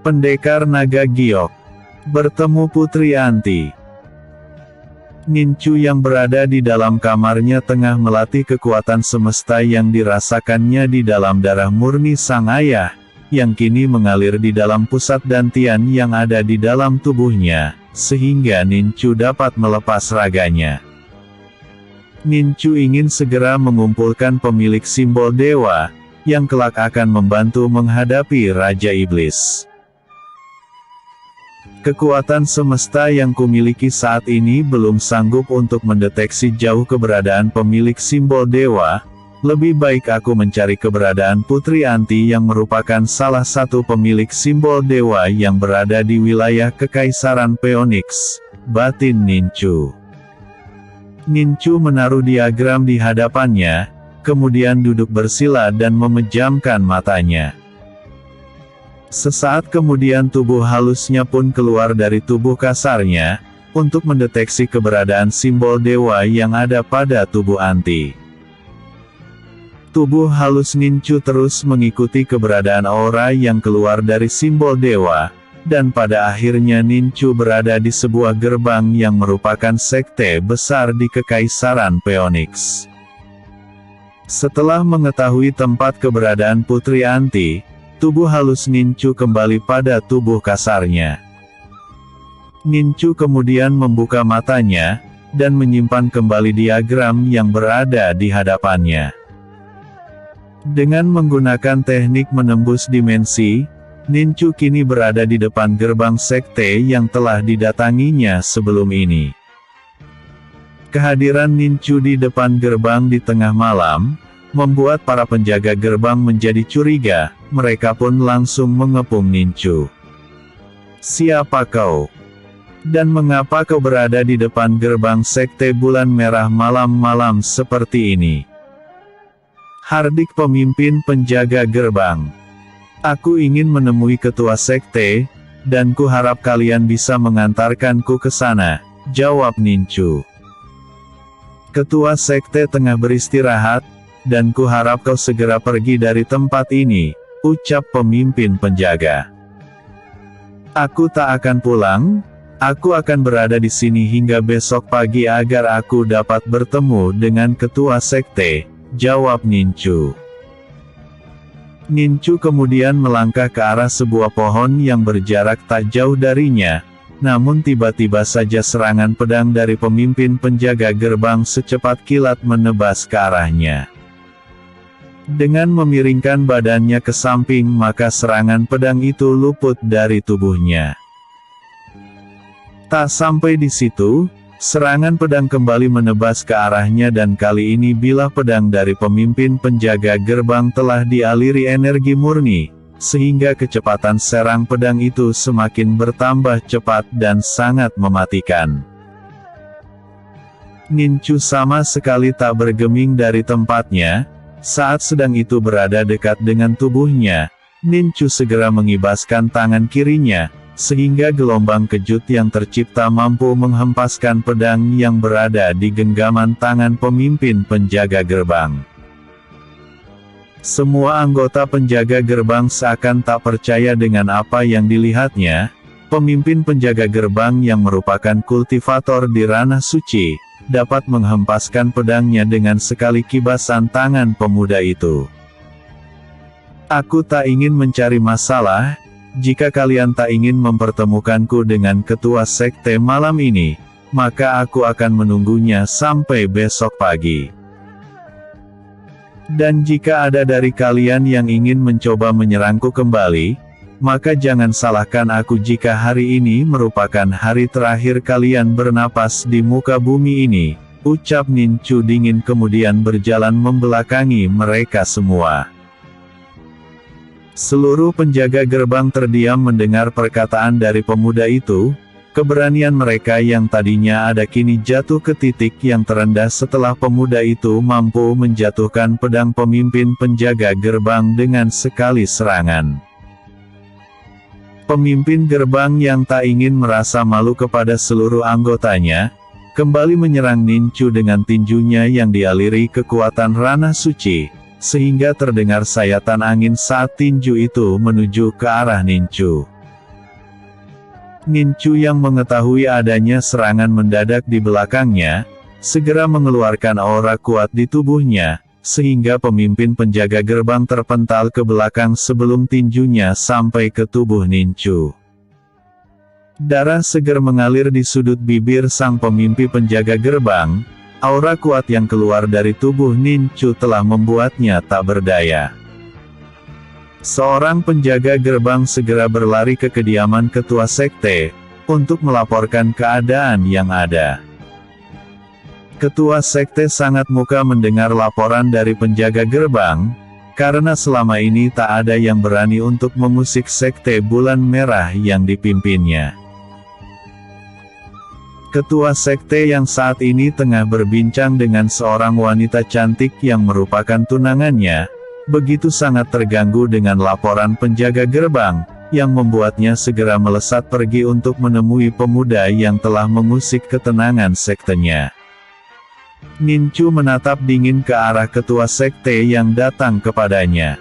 Pendekar Naga Giok bertemu Putri Anti. Nincu yang berada di dalam kamarnya tengah melatih kekuatan semesta yang dirasakannya di dalam darah murni sang ayah, yang kini mengalir di dalam pusat dantian yang ada di dalam tubuhnya, sehingga Nincu dapat melepas raganya. Nincu ingin segera mengumpulkan pemilik simbol dewa, yang kelak akan membantu menghadapi Raja Iblis. Kekuatan semesta yang kumiliki saat ini belum sanggup untuk mendeteksi jauh keberadaan pemilik simbol dewa. Lebih baik aku mencari keberadaan Putri Anti yang merupakan salah satu pemilik simbol dewa yang berada di wilayah Kekaisaran Phoenix, batin Nincu. Nincu menaruh diagram di hadapannya, kemudian duduk bersila dan memejamkan matanya. Sesaat kemudian tubuh halusnya pun keluar dari tubuh kasarnya, untuk mendeteksi keberadaan simbol dewa yang ada pada tubuh Anti. Tubuh halus Nincu terus mengikuti keberadaan aura yang keluar dari simbol dewa, dan pada akhirnya Nincu berada di sebuah gerbang yang merupakan sekte besar di Kekaisaran Phoenix. Setelah mengetahui tempat keberadaan Putri Anti, tubuh halus Nincu kembali pada tubuh kasarnya. Nincu kemudian membuka matanya, dan menyimpan kembali diagram yang berada di hadapannya. Dengan menggunakan teknik menembus dimensi, Nincu kini berada di depan gerbang sekte yang telah didatanginya sebelum ini. Kehadiran Nincu di depan gerbang di tengah malam, membuat para penjaga gerbang menjadi curiga, mereka pun langsung mengepung Nincu. "Siapa kau? Dan mengapa kau berada di depan gerbang sekte bulan merah malam-malam seperti ini?" Hardik pemimpin penjaga gerbang. "Aku ingin menemui ketua sekte, dan ku harap kalian bisa mengantarkanku ke sana," jawab Nincu. "Ketua sekte tengah beristirahat, dan ku harap kau segera pergi dari tempat ini," ucap pemimpin penjaga. "Aku tak akan pulang, aku akan berada di sini hingga besok pagi agar aku dapat bertemu dengan ketua sekte," jawab Nincu. Nincu kemudian melangkah ke arah sebuah pohon yang berjarak tak jauh darinya, namun tiba-tiba saja serangan pedang dari pemimpin penjaga gerbang secepat kilat menebas ke arahnya. Dengan memiringkan badannya ke samping maka serangan pedang itu luput dari tubuhnya. Tak sampai di situ, serangan pedang kembali menebas ke arahnya dan kali ini bilah pedang dari pemimpin penjaga gerbang telah dialiri energi murni, sehingga kecepatan serang pedang itu semakin bertambah cepat dan sangat mematikan. Nincu sama sekali tak bergeming dari tempatnya. Saat sedang itu berada dekat dengan tubuhnya, Nincu segera mengibaskan tangan kirinya, sehingga gelombang kejut yang tercipta mampu menghempaskan pedang yang berada di genggaman tangan pemimpin penjaga gerbang. Semua anggota penjaga gerbang seakan tak percaya dengan apa yang dilihatnya. Pemimpin penjaga gerbang yang merupakan kultivator di ranah suci, dapat menghempaskan pedangnya dengan sekali kibasan tangan pemuda itu. "Aku tak ingin mencari masalah. Jika kalian tak ingin mempertemukanku dengan ketua sekte malam ini, maka aku akan menunggunya sampai besok pagi. Dan jika ada dari kalian yang ingin mencoba menyerangku kembali, maka jangan salahkan aku jika hari ini merupakan hari terakhir kalian bernapas di muka bumi ini," ucap Nincu dingin kemudian berjalan membelakangi mereka semua. Seluruh penjaga gerbang terdiam mendengar perkataan dari pemuda itu. Keberanian mereka yang tadinya ada kini jatuh ke titik yang terendah setelah pemuda itu mampu menjatuhkan pedang pemimpin penjaga gerbang dengan sekali serangan. Pemimpin gerbang yang tak ingin merasa malu kepada seluruh anggotanya, kembali menyerang Nincu dengan tinjunya yang dialiri kekuatan ranah suci, sehingga terdengar sayatan angin saat tinju itu menuju ke arah Nincu. Nincu yang mengetahui adanya serangan mendadak di belakangnya, segera mengeluarkan aura kuat di tubuhnya, sehingga pemimpin penjaga gerbang terpental ke belakang sebelum tinjunya sampai ke tubuh Nincu. Darah seger mengalir di sudut bibir sang pemimpin penjaga gerbang. Aura kuat yang keluar dari tubuh Nincu telah membuatnya tak berdaya. Seorang penjaga gerbang segera berlari ke kediaman ketua sekte, untuk melaporkan keadaan yang ada. Ketua sekte sangat muka mendengar laporan dari penjaga gerbang, karena selama ini tak ada yang berani untuk mengusik sekte Bulan Merah yang dipimpinnya. Ketua sekte yang saat ini tengah berbincang dengan seorang wanita cantik yang merupakan tunangannya, begitu sangat terganggu dengan laporan penjaga gerbang, yang membuatnya segera melesat pergi untuk menemui pemuda yang telah mengusik ketenangan sektenya. Nincu menatap dingin ke arah ketua sekte yang datang kepadanya.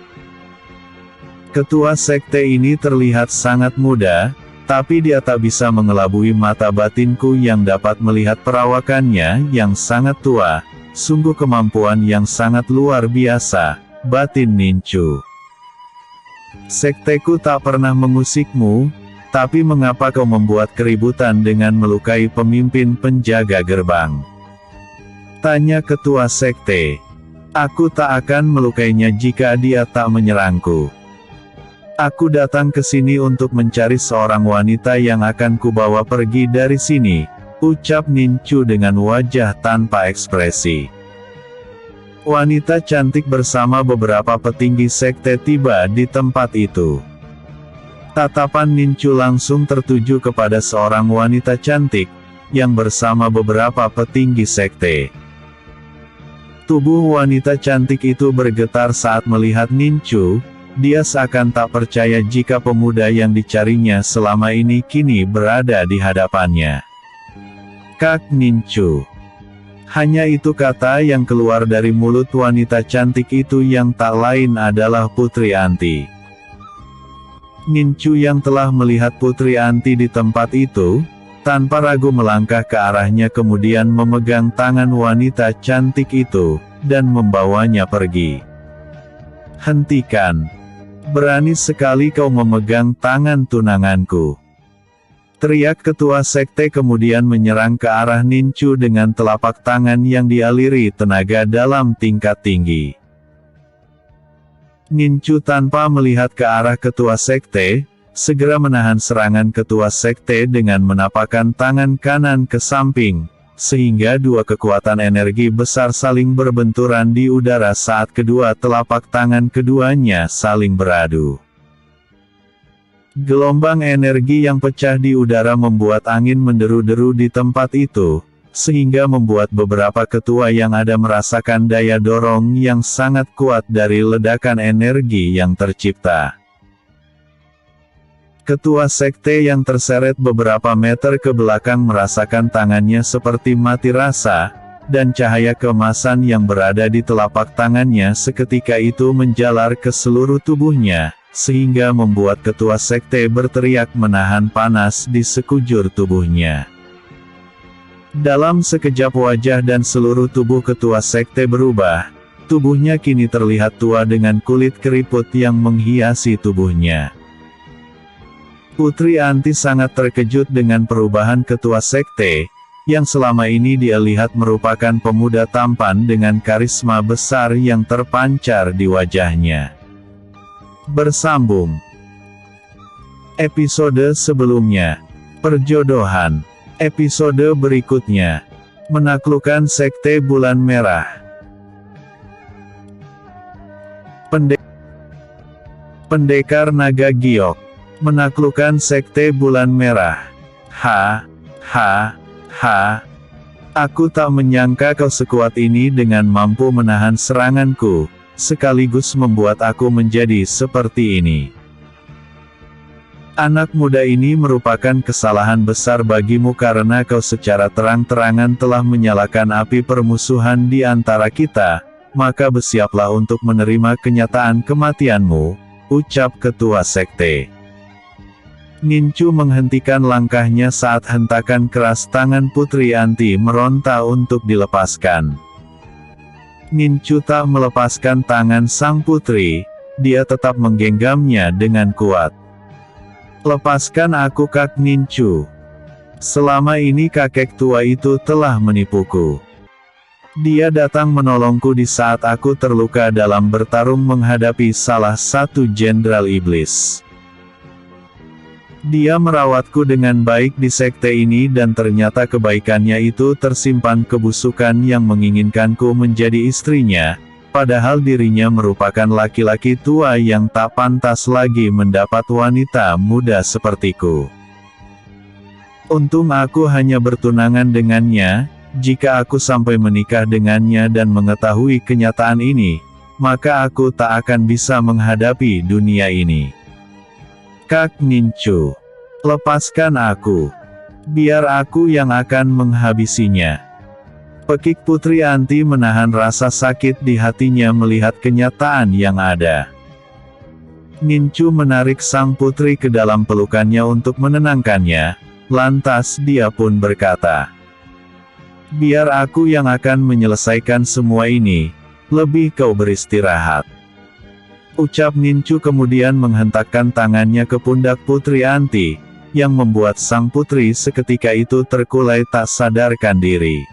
Ketua sekte ini terlihat sangat muda, tapi dia tak bisa mengelabui mata batinku yang dapat melihat perawakannya yang sangat tua. Sungguh kemampuan yang sangat luar biasa, batin Nincu. Sekteku tak pernah mengusikmu, tapi mengapa kau membuat keributan dengan melukai pemimpin penjaga gerbang? Tanya ketua sekte. Aku tak akan melukainya jika dia tak menyerangku. Aku datang ke sini untuk mencari seorang wanita yang akan kubawa pergi dari sini, ucap Nincu dengan wajah tanpa ekspresi. Wanita cantik bersama beberapa petinggi sekte tiba di tempat itu. Tatapan Nincu langsung tertuju kepada seorang wanita cantik, yang bersama beberapa petinggi sekte. Tubuh wanita cantik itu bergetar saat melihat Nincu, dia seakan tak percaya jika pemuda yang dicarinya selama ini kini berada di hadapannya. Kak Nincu. Hanya itu kata yang keluar dari mulut wanita cantik itu yang tak lain adalah Putri Anti. Nincu yang telah melihat Putri Anti di tempat itu, tanpa ragu melangkah ke arahnya kemudian memegang tangan wanita cantik itu, dan membawanya pergi. Hentikan! Berani sekali kau memegang tangan tunanganku. Teriak ketua sekte kemudian menyerang ke arah Nincu dengan telapak tangan yang dialiri tenaga dalam tingkat tinggi. Nincu tanpa melihat ke arah ketua sekte, segera menahan serangan ketua sekte dengan menapakkan tangan kanan ke samping, sehingga dua kekuatan energi besar saling berbenturan di udara saat kedua telapak tangan keduanya saling beradu. Gelombang energi yang pecah di udara membuat angin menderu-deru di tempat itu, sehingga membuat beberapa ketua yang ada merasakan daya dorong yang sangat kuat dari ledakan energi yang tercipta. Ketua sekte yang terseret beberapa meter ke belakang merasakan tangannya seperti mati rasa, dan cahaya keemasan yang berada di telapak tangannya seketika itu menjalar ke seluruh tubuhnya, sehingga membuat ketua sekte berteriak menahan panas di sekujur tubuhnya. Dalam sekejap wajah dan seluruh tubuh ketua sekte berubah, tubuhnya kini terlihat tua dengan kulit keriput yang menghiasi tubuhnya. Putri Anti sangat terkejut dengan perubahan ketua sekte, yang selama ini dia lihat merupakan pemuda tampan dengan karisma besar yang terpancar di wajahnya. Bersambung. Episode sebelumnya. Perjodohan. Episode berikutnya. Menaklukkan sekte Bulan Merah. Pendekar Naga Giok. Menaklukkan sekte Bulan Merah. Aku tak menyangka kau sekuat ini dengan mampu menahan seranganku, sekaligus membuat aku menjadi seperti ini. Anak muda ini merupakan kesalahan besar bagimu karena kau secara terang-terangan telah menyalakan api permusuhan di antara kita, maka bersiaplah untuk menerima kenyataan kematianmu, ucap ketua sekte. Nincu menghentikan langkahnya saat hentakan keras tangan Putri Anti meronta untuk dilepaskan. Nincu tak melepaskan tangan sang putri, dia tetap menggenggamnya dengan kuat. "Lepaskan aku, Kak Nincu. Selama ini kakek tua itu telah menipuku. Dia datang menolongku di saat aku terluka dalam bertarung menghadapi salah satu jenderal iblis. Dia merawatku dengan baik di sekte ini dan ternyata kebaikannya itu tersimpan kebusukan yang menginginkanku menjadi istrinya, padahal dirinya merupakan laki-laki tua yang tak pantas lagi mendapat wanita muda sepertiku. Untung aku hanya bertunangan dengannya. Jika aku sampai menikah dengannya dan mengetahui kenyataan ini, maka aku tak akan bisa menghadapi dunia ini. Kak Nincu, lepaskan aku. Biar aku yang akan menghabisinya." Pekik Putri Anti menahan rasa sakit di hatinya melihat kenyataan yang ada. Nincu menarik sang putri ke dalam pelukannya untuk menenangkannya, lantas dia pun berkata, "Biar aku yang akan menyelesaikan semua ini, lebih kau beristirahat." Ucap Nincu kemudian menghentakkan tangannya ke pundak Putri Anti, yang membuat sang putri seketika itu terkulai tak sadarkan diri.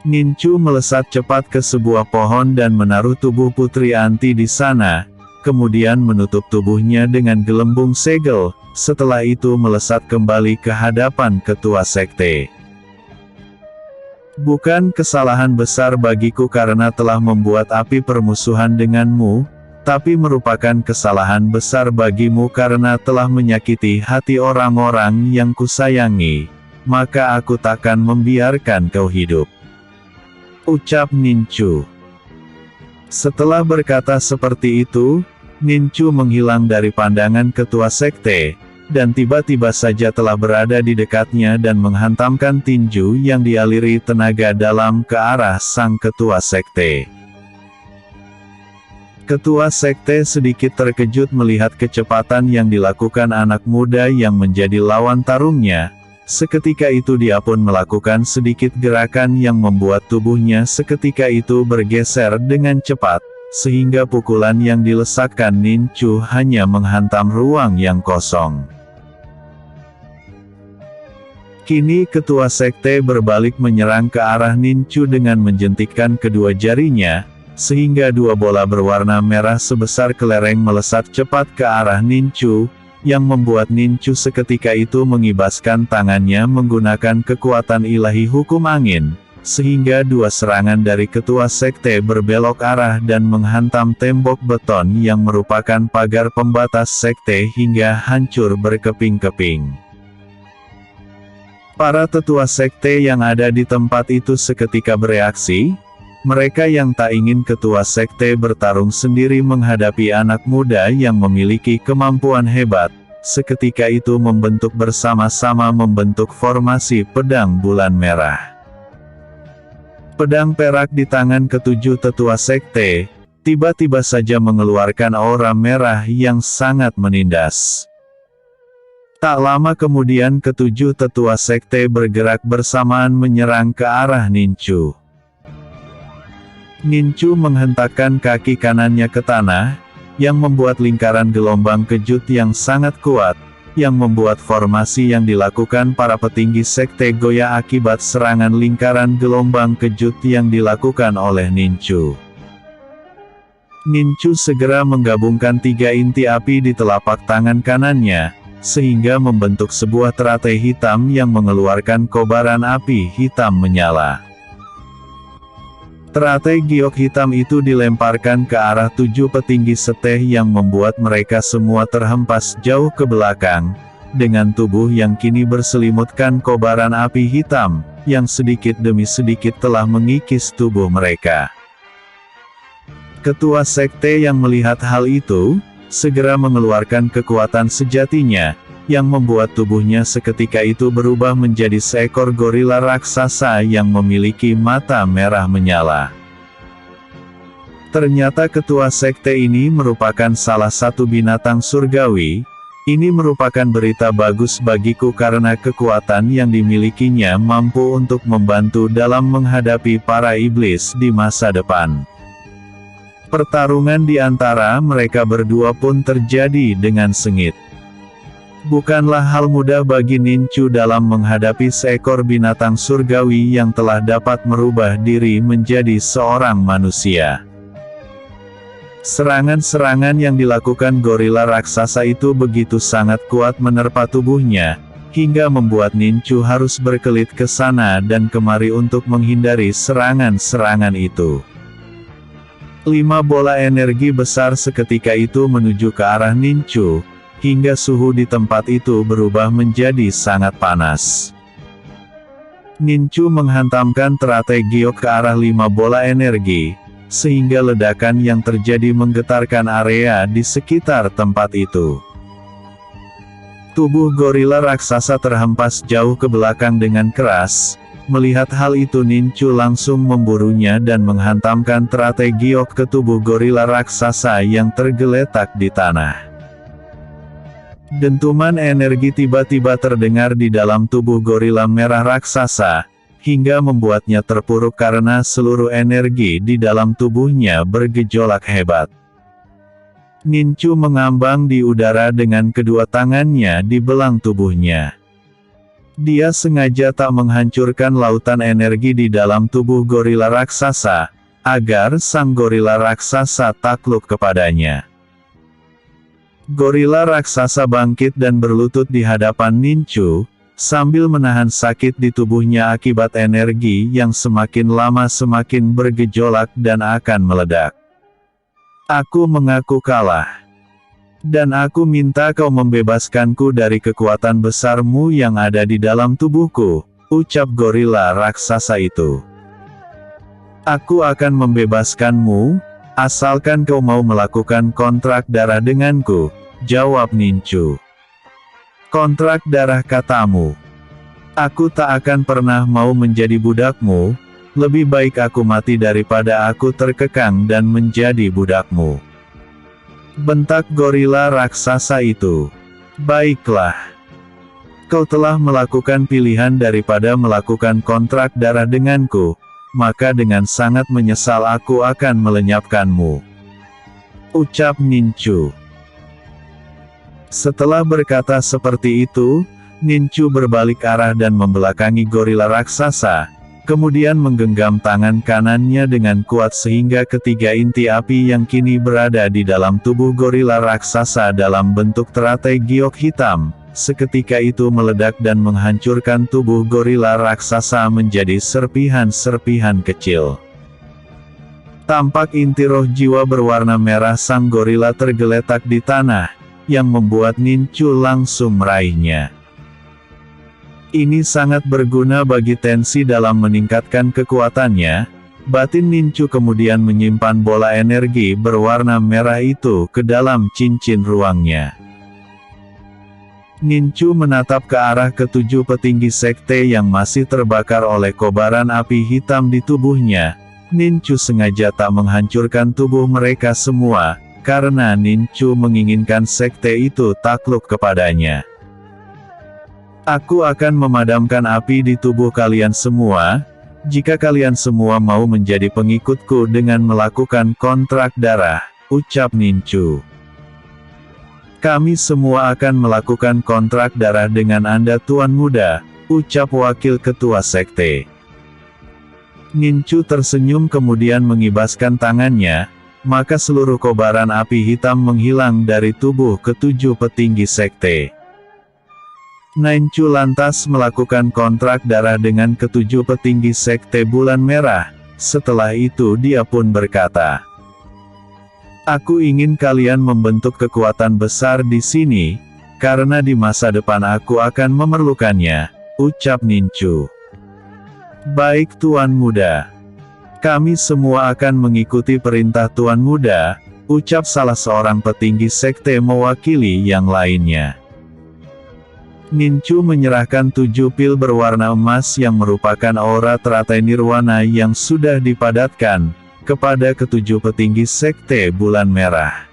Nincu melesat cepat ke sebuah pohon dan menaruh tubuh Putri Anti di sana, kemudian menutup tubuhnya dengan gelembung segel, setelah itu melesat kembali ke hadapan ketua sekte. "Bukan kesalahan besar bagiku karena telah membuat api permusuhan denganmu, tapi merupakan kesalahan besar bagimu karena telah menyakiti hati orang-orang yang kusayangi, maka aku takkan membiarkan kau hidup," ucap Nincu. Setelah berkata seperti itu, Nincu menghilang dari pandangan ketua sekte, dan tiba-tiba saja telah berada di dekatnya dan menghantamkan tinju yang dialiri tenaga dalam ke arah sang ketua sekte. Ketua sekte sedikit terkejut melihat kecepatan yang dilakukan anak muda yang menjadi lawan tarungnya. Seketika itu dia pun melakukan sedikit gerakan yang membuat tubuhnya seketika itu bergeser dengan cepat, sehingga pukulan yang dilesakkan Nincu hanya menghantam ruang yang kosong. Kini ketua sekte berbalik menyerang ke arah Nincu dengan menjentikkan kedua jarinya, sehingga dua bola berwarna merah sebesar kelereng melesat cepat ke arah Nincu, yang membuat Nincu seketika itu mengibaskan tangannya menggunakan kekuatan ilahi hukum angin, sehingga dua serangan dari ketua sekte berbelok arah dan menghantam tembok beton yang merupakan pagar pembatas sekte hingga hancur berkeping-keping. Para tetua sekte yang ada di tempat itu seketika bereaksi. Mereka yang tak ingin ketua sekte bertarung sendiri menghadapi anak muda yang memiliki kemampuan hebat, seketika itu membentuk bersama-sama membentuk formasi pedang bulan merah. Pedang perak di tangan ketujuh tetua sekte, tiba-tiba saja mengeluarkan aura merah yang sangat menindas. Tak lama kemudian ketujuh tetua sekte bergerak bersamaan menyerang ke arah Nincu. Nincu menghentakkan kaki kanannya ke tanah, yang membuat lingkaran gelombang kejut yang sangat kuat, yang membuat formasi yang dilakukan para petinggi sekte goyah akibat serangan lingkaran gelombang kejut yang dilakukan oleh Nincu. Nincu segera menggabungkan tiga inti api di telapak tangan kanannya, sehingga membentuk sebuah teratai hitam yang mengeluarkan kobaran api hitam menyala. Teratai giok hitam itu dilemparkan ke arah tujuh petinggi sekte yang membuat mereka semua terhempas jauh ke belakang, dengan tubuh yang kini berselimutkan kobaran api hitam, yang sedikit demi sedikit telah mengikis tubuh mereka. Ketua sekte yang melihat hal itu, segera mengeluarkan kekuatan sejatinya, yang membuat tubuhnya seketika itu berubah menjadi seekor gorila raksasa yang memiliki mata merah menyala. Ternyata ketua sekte ini merupakan salah satu binatang surgawi, Ini merupakan berita bagus bagiku karena kekuatan yang dimilikinya mampu untuk membantu dalam menghadapi para iblis di masa depan. Pertarungan di antara mereka berdua pun terjadi dengan sengit. Bukanlah hal mudah bagi Nincu dalam menghadapi seekor binatang surgawi yang telah dapat merubah diri menjadi seorang manusia. Serangan-serangan yang dilakukan gorila raksasa itu begitu sangat kuat menerpa tubuhnya, hingga membuat Nincu harus berkelit ke sana dan kemari untuk menghindari serangan-serangan itu. 5 bola energi besar seketika itu menuju ke arah Nincu, hingga suhu di tempat itu berubah menjadi sangat panas. Nincu menghantamkan teratai giok ke arah 5 bola energi, sehingga ledakan yang terjadi menggetarkan area di sekitar tempat itu. Tubuh gorila raksasa terhempas jauh ke belakang dengan keras. Melihat hal itu Nincu langsung memburunya dan menghantamkan teratai giok ke tubuh gorila raksasa yang tergeletak di tanah. Dentuman energi tiba-tiba terdengar di dalam tubuh gorila merah raksasa, hingga membuatnya terpuruk karena seluruh energi di dalam tubuhnya bergejolak hebat. Nincu mengambang di udara dengan kedua tangannya di belang tubuhnya. Dia sengaja tak menghancurkan lautan energi di dalam tubuh gorila raksasa, agar sang gorila raksasa takluk kepadanya. Gorila raksasa bangkit dan berlutut di hadapan Nincu, sambil menahan sakit di tubuhnya akibat energi yang semakin lama semakin bergejolak dan akan meledak. Aku mengaku kalah. Dan aku minta kau membebaskanku dari kekuatan besarmu yang ada di dalam tubuhku, ucap gorila raksasa itu. Aku akan membebaskanmu, asalkan kau mau melakukan kontrak darah denganku, jawab Nincu. Kontrak darah katamu. Aku tak akan pernah mau menjadi budakmu, lebih baik aku mati daripada aku terkekang dan menjadi budakmu. Bentak gorila raksasa itu. Baiklah. Kau telah melakukan pilihan daripada melakukan kontrak darah denganku, maka dengan sangat menyesal aku akan melenyapkanmu, ucap Nincu. Setelah berkata seperti itu, Nincu berbalik arah dan membelakangi gorila raksasa, kemudian menggenggam tangan kanannya dengan kuat sehingga ketiga inti api yang kini berada di dalam tubuh gorila raksasa dalam bentuk teratai giok hitam, seketika itu meledak dan menghancurkan tubuh gorila raksasa menjadi serpihan-serpihan kecil. Tampak inti roh jiwa berwarna merah sang gorila tergeletak di tanah, yang membuat Nincu langsung meraihnya. Ini sangat berguna bagi Tensi dalam meningkatkan kekuatannya. Batin Nincu kemudian menyimpan bola energi berwarna merah itu ke dalam cincin ruangnya. Nincu menatap ke arah ketujuh petinggi sekte yang masih terbakar oleh kobaran api hitam di tubuhnya. Nincu sengaja tak menghancurkan tubuh mereka semua, karena Nincu menginginkan sekte itu takluk kepadanya. Aku akan memadamkan api di tubuh kalian semua, jika kalian semua mau menjadi pengikutku dengan melakukan kontrak darah, ucap Nincu. Kami semua akan melakukan kontrak darah dengan Anda Tuan Muda, ucap wakil ketua sekte. Nincu tersenyum kemudian mengibaskan tangannya, maka seluruh kobaran api hitam menghilang dari tubuh ketujuh petinggi sekte. Nincu lantas melakukan kontrak darah dengan ketujuh petinggi sekte Bulan Merah. Setelah itu dia pun berkata, "Aku ingin kalian membentuk kekuatan besar di sini, karena di masa depan aku akan memerlukannya," ucap Nincu. "Baik Tuan Muda. Kami semua akan mengikuti perintah Tuan Muda," ucap salah seorang petinggi sekte mewakili yang lainnya. Nincu menyerahkan 7 pil berwarna emas yang merupakan aura teratai nirwana yang sudah dipadatkan, kepada ketujuh petinggi sekte Bulan Merah.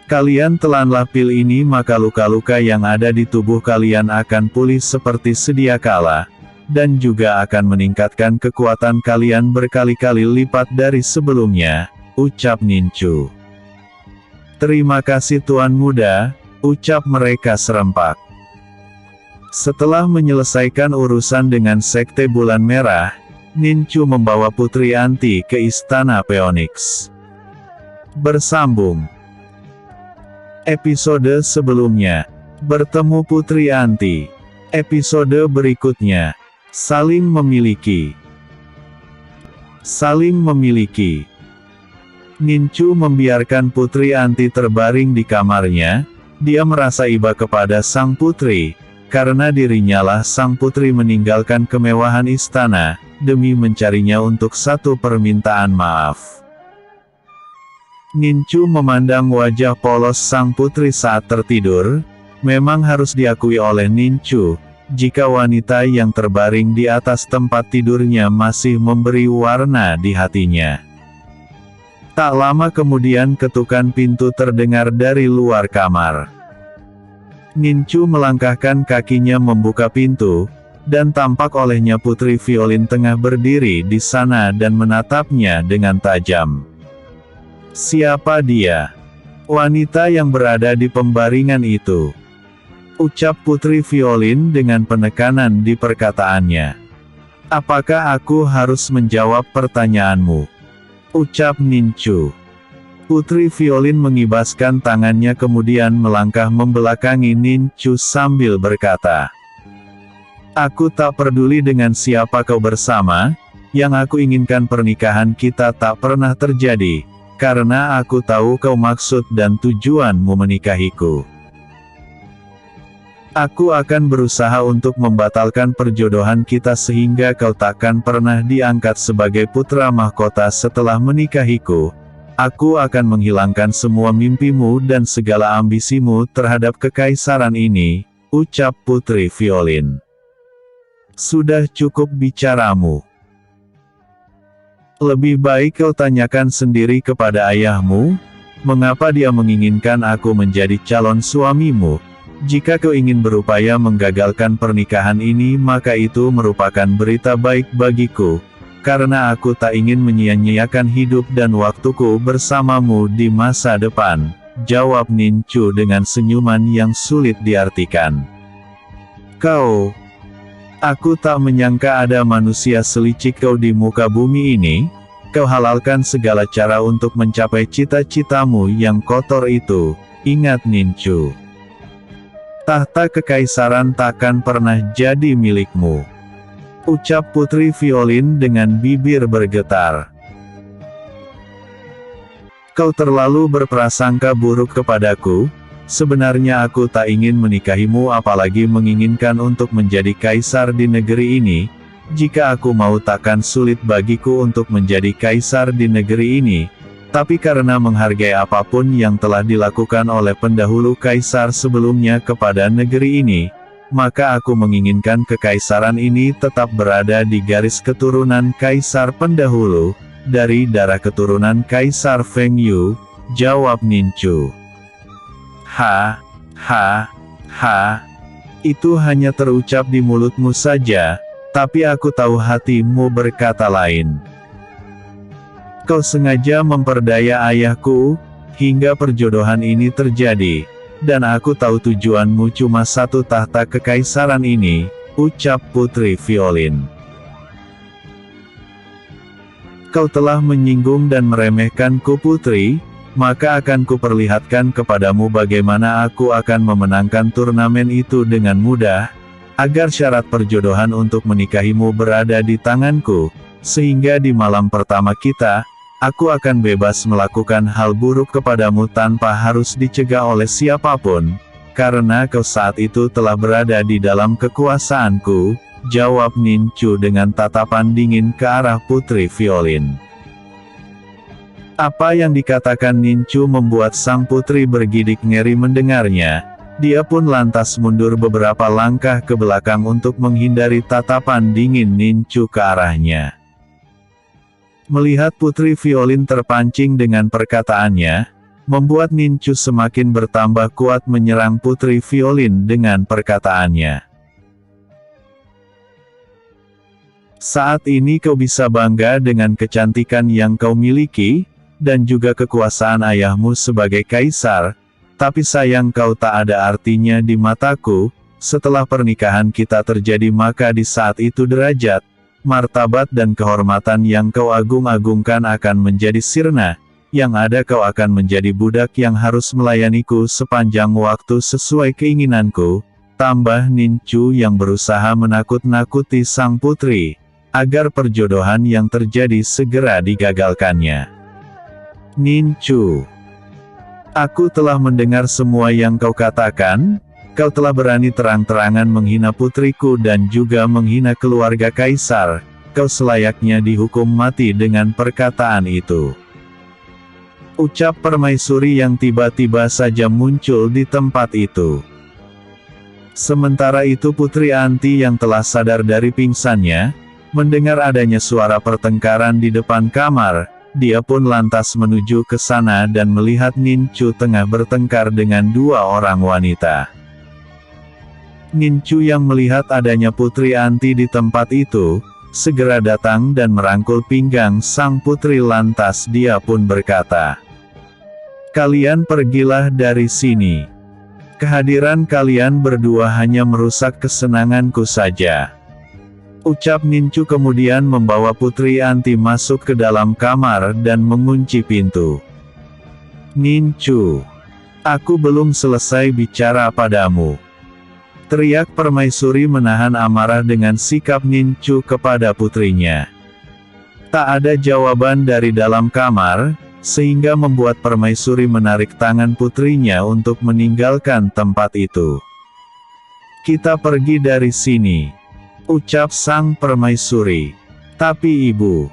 Kalian telanlah pil ini maka luka-luka yang ada di tubuh kalian akan pulih seperti sedia kala, dan juga akan meningkatkan kekuatan kalian berkali-kali lipat dari sebelumnya, ucap Ninchu. Terima kasih Tuan Muda, ucap mereka serempak. Setelah menyelesaikan urusan dengan Sekte Bulan Merah, Ninchu membawa Putri Anti ke Istana Phoenix. Bersambung. Episode sebelumnya, bertemu Putri Anti. Episode berikutnya, saling memiliki. Saling memiliki. Ninchu membiarkan Putri Anti terbaring di kamarnya. Dia merasa iba kepada sang putri, karena dirinya lah sang putri meninggalkan kemewahan istana, demi mencarinya untuk satu permintaan maaf. Ninchu memandang wajah polos sang putri saat tertidur. Memang harus diakui oleh Ninchu, jika wanita yang terbaring di atas tempat tidurnya masih memberi warna di hatinya. Tak lama kemudian ketukan pintu terdengar dari luar kamar. Ninchu melangkahkan kakinya membuka pintu, dan tampak olehnya Putri Violin tengah berdiri di sana dan menatapnya dengan tajam. Siapa dia? Wanita yang berada di pembaringan itu, ucap Putri Violin dengan penekanan di perkataannya. Apakah aku harus menjawab pertanyaanmu? Ucap Ninchu. Putri Violin mengibaskan tangannya kemudian melangkah membelakangi Ninchu sambil berkata, aku tak peduli dengan siapa kau bersama, yang aku inginkan pernikahan kita tak pernah terjadi, karena aku tahu kau maksud dan tujuanmu menikahiku. Aku akan berusaha untuk membatalkan perjodohan kita sehingga kau takkan pernah diangkat sebagai putra mahkota setelah menikahiku. Aku akan menghilangkan semua mimpimu dan segala ambisimu terhadap kekaisaran ini, ucap Putri Violin. Sudah cukup bicaramu. Lebih baik kau tanyakan sendiri kepada ayahmu, mengapa dia menginginkan aku menjadi calon suamimu. Jika kau ingin berupaya menggagalkan pernikahan ini maka itu merupakan berita baik bagiku, karena aku tak ingin menyia-nyiakan hidup dan waktuku bersamamu di masa depan, jawab Ninchu dengan senyuman yang sulit diartikan. Kau... Aku tak menyangka ada manusia selicik kau di muka bumi ini. Kau halalkan segala cara untuk mencapai cita-citamu yang kotor itu. Ingat Ninchu. Tahta kekaisaran takkan pernah jadi milikmu. Ucap Putri Violin dengan bibir bergetar. Kau terlalu berprasangka buruk kepadaku. Sebenarnya aku tak ingin menikahimu apalagi menginginkan untuk menjadi kaisar di negeri ini. Jika aku mau takkan sulit bagiku untuk menjadi kaisar di negeri ini. Tapi karena menghargai apapun yang telah dilakukan oleh pendahulu kaisar sebelumnya kepada negeri ini, maka aku menginginkan kekaisaran ini tetap berada di garis keturunan kaisar pendahulu, dari darah keturunan Kaisar Feng Yu, jawab Ninchu. Itu hanya terucap di mulutmu saja, tapi aku tahu hatimu berkata lain. Kau sengaja memperdaya ayahku, hingga perjodohan ini terjadi, dan aku tahu tujuanmu cuma satu tahta kekaisaran ini, ucap Putri Violin. Kau telah menyinggung dan meremehkanku Putri, maka akan kuperlihatkan kepadamu bagaimana aku akan memenangkan turnamen itu dengan mudah, agar syarat perjodohan untuk menikahimu berada di tanganku, sehingga di malam pertama kita, aku akan bebas melakukan hal buruk kepadamu tanpa harus dicegah oleh siapapun, karena kau saat itu telah berada di dalam kekuasaanku, jawab Ninchu dengan tatapan dingin ke arah Putri Violin. Apa yang dikatakan Ninchu membuat sang putri bergidik ngeri mendengarnya. Dia pun lantas mundur beberapa langkah ke belakang untuk menghindari tatapan dingin Ninchu ke arahnya. Melihat Putri Violin terpancing dengan perkataannya, membuat Nincu semakin bertambah kuat menyerang Putri Violin dengan perkataannya. Saat ini kau bisa bangga dengan kecantikan yang kau miliki, dan juga kekuasaan ayahmu sebagai kaisar, tapi sayang kau tak ada artinya di mataku. Setelah pernikahan kita terjadi maka di saat itu derajat, martabat dan kehormatan yang kau agung-agungkan akan menjadi sirna. Yang ada kau akan menjadi budak yang harus melayaniku sepanjang waktu sesuai keinginanku, tambah Nincu yang berusaha menakut-nakuti sang putri, agar perjodohan yang terjadi segera digagalkannya. Nincu, aku telah mendengar semua yang kau katakan, kau telah berani terang-terangan menghina putriku dan juga menghina keluarga kaisar, kau selayaknya dihukum mati dengan perkataan itu. Ucap permaisuri yang tiba-tiba saja muncul di tempat itu. Sementara itu Putri Anti yang telah sadar dari pingsannya, mendengar adanya suara pertengkaran di depan kamar, dia pun lantas menuju ke sana dan melihat Nincu tengah bertengkar dengan dua orang wanita. Nincu yang melihat adanya Putri Anti di tempat itu, segera datang dan merangkul pinggang sang putri lantas dia pun berkata, "Kalian pergilah dari sini. Kehadiran kalian berdua hanya merusak kesenanganku saja." Ucap Nincu kemudian membawa Putri Anti masuk ke dalam kamar dan mengunci pintu. "Nincu, aku belum selesai bicara padamu," teriak permaisuri menahan amarah dengan sikap Nincu kepada putrinya. Tak ada jawaban dari dalam kamar, sehingga membuat permaisuri menarik tangan putrinya untuk meninggalkan tempat itu. "Kita pergi dari sini," ucap sang permaisuri. "Tapi ibu,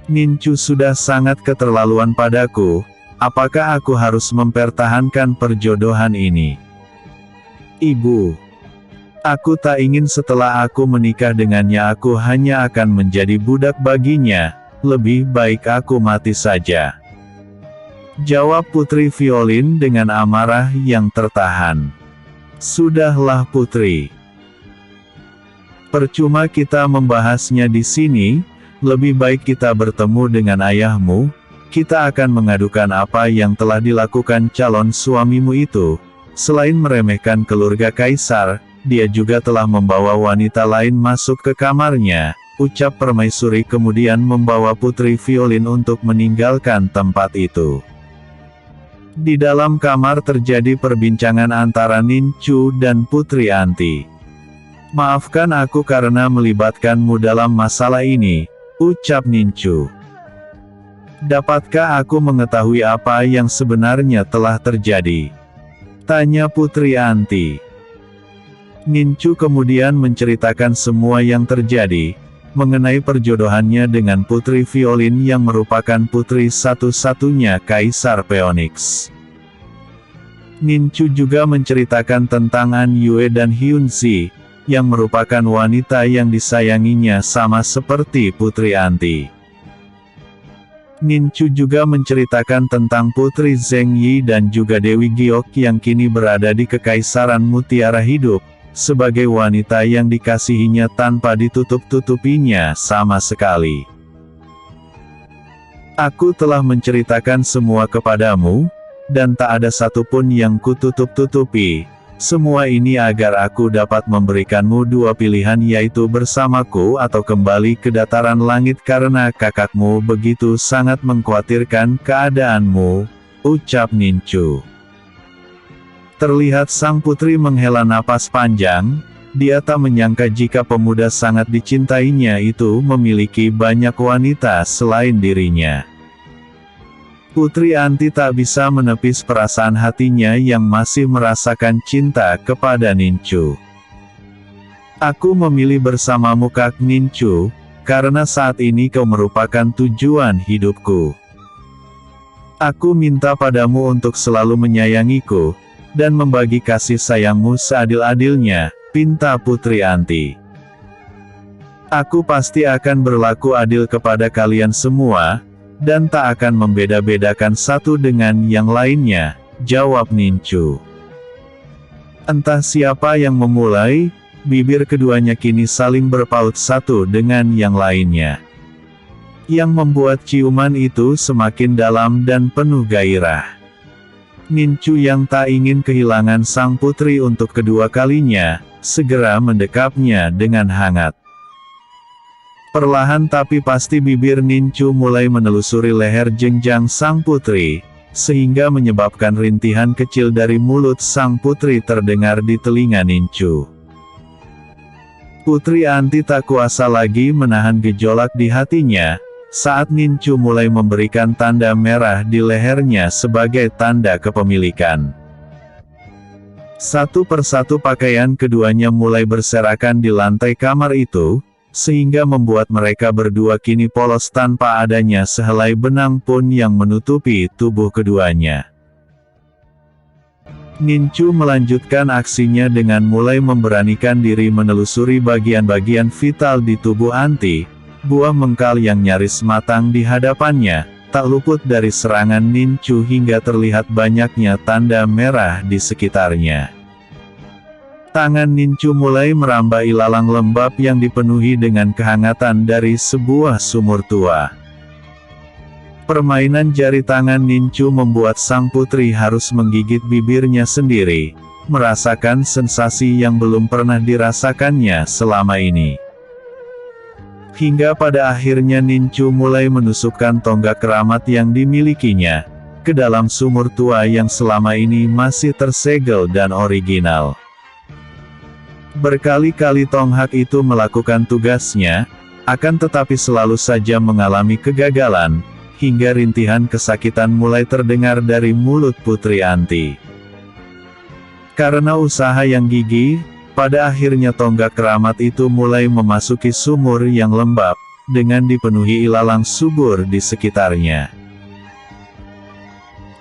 Nincu sudah sangat keterlaluan padaku, apakah aku harus mempertahankan perjodohan ini? Ibu, aku tak ingin setelah aku menikah dengannya aku hanya akan menjadi budak baginya, lebih baik aku mati saja," jawab Putri Violin dengan amarah yang tertahan. "Sudahlah putri. Percuma kita membahasnya di sini, lebih baik kita bertemu dengan ayahmu, kita akan mengadukan apa yang telah dilakukan calon suamimu itu. Selain meremehkan keluarga kaisar, dia juga telah membawa wanita lain masuk ke kamarnya," ucap permaisuri kemudian membawa Putri Violin untuk meninggalkan tempat itu. Di dalam kamar terjadi perbincangan antara Nincu dan Putri Anti. "Maafkan aku karena melibatkanmu dalam masalah ini," ucap Nincu. "Dapatkah aku mengetahui apa yang sebenarnya telah terjadi?" tanya Putri Anti. Nincu kemudian menceritakan semua yang terjadi, mengenai perjodohannya dengan Putri Violin yang merupakan putri satu-satunya Kaisar Phoenix. Nincu juga menceritakan tentang An Yue dan Hyun Zi, yang merupakan wanita yang disayanginya sama seperti Putri Anti. Nincu juga menceritakan tentang Putri Zheng Yi dan juga Dewi Giok yang kini berada di Kekaisaran Mutiara Hidup, sebagai wanita yang dikasihinya tanpa ditutup-tutupinya sama sekali. "Aku telah menceritakan semua kepadamu, dan tak ada satupun yang kututup-tutupi. Semua ini agar aku dapat memberikanmu dua pilihan yaitu bersamaku atau kembali ke dataran langit karena kakakmu begitu sangat mengkhawatirkan keadaanmu," ucap Nincu. Terlihat sang putri menghela napas panjang, dia tak menyangka jika pemuda sangat dicintainya itu memiliki banyak wanita selain dirinya. Putri Anti tak bisa menepis perasaan hatinya yang masih merasakan cinta kepada Nincu. "Aku memilih bersamamu Kak Nincu, karena saat ini kau merupakan tujuan hidupku. Aku minta padamu untuk selalu menyayangiku, dan membagi kasih sayangmu seadil-adilnya," pinta Putri Anti. "Aku pasti akan berlaku adil kepada kalian semua, dan tak akan membeda-bedakan satu dengan yang lainnya, jawab Nincu. Entah siapa yang memulai, bibir keduanya kini saling berpaut satu dengan yang lainnya. Yang membuat ciuman itu semakin dalam dan penuh gairah. Nincu yang tak ingin kehilangan sang putri untuk kedua kalinya, segera mendekapnya dengan hangat. Perlahan tapi pasti bibir Nincu mulai menelusuri leher jenjang sang putri, sehingga menyebabkan rintihan kecil dari mulut sang putri terdengar di telinga Nincu. Putri Anti tak kuasa lagi menahan gejolak di hatinya, saat Nincu mulai memberikan tanda merah di lehernya sebagai tanda kepemilikan. Satu persatu pakaian keduanya mulai berserakan di lantai kamar itu, sehingga membuat mereka berdua kini polos tanpa adanya sehelai benang pun yang menutupi tubuh keduanya. Nincu melanjutkan aksinya dengan mulai memberanikan diri menelusuri bagian-bagian vital di tubuh Anti. Buah mengkal yang nyaris matang di hadapannya, tak luput dari serangan Nincu hingga terlihat banyaknya tanda merah di sekitarnya. Tangan Nincu mulai merambah ilalang lembab yang dipenuhi dengan kehangatan dari sebuah sumur tua. Permainan jari tangan Nincu membuat sang putri harus menggigit bibirnya sendiri, merasakan sensasi yang belum pernah dirasakannya selama ini. Hingga pada akhirnya Nincu mulai menusukkan tonggak keramat yang dimilikinya ke dalam sumur tua yang selama ini masih tersegel dan original. Berkali-kali tonggak itu melakukan tugasnya, akan tetapi selalu saja mengalami kegagalan, hingga rintihan kesakitan mulai terdengar dari mulut Putri Anti. Karena usaha yang gigih, pada akhirnya tonggak keramat itu mulai memasuki sumur yang lembab, dengan dipenuhi ilalang subur di sekitarnya.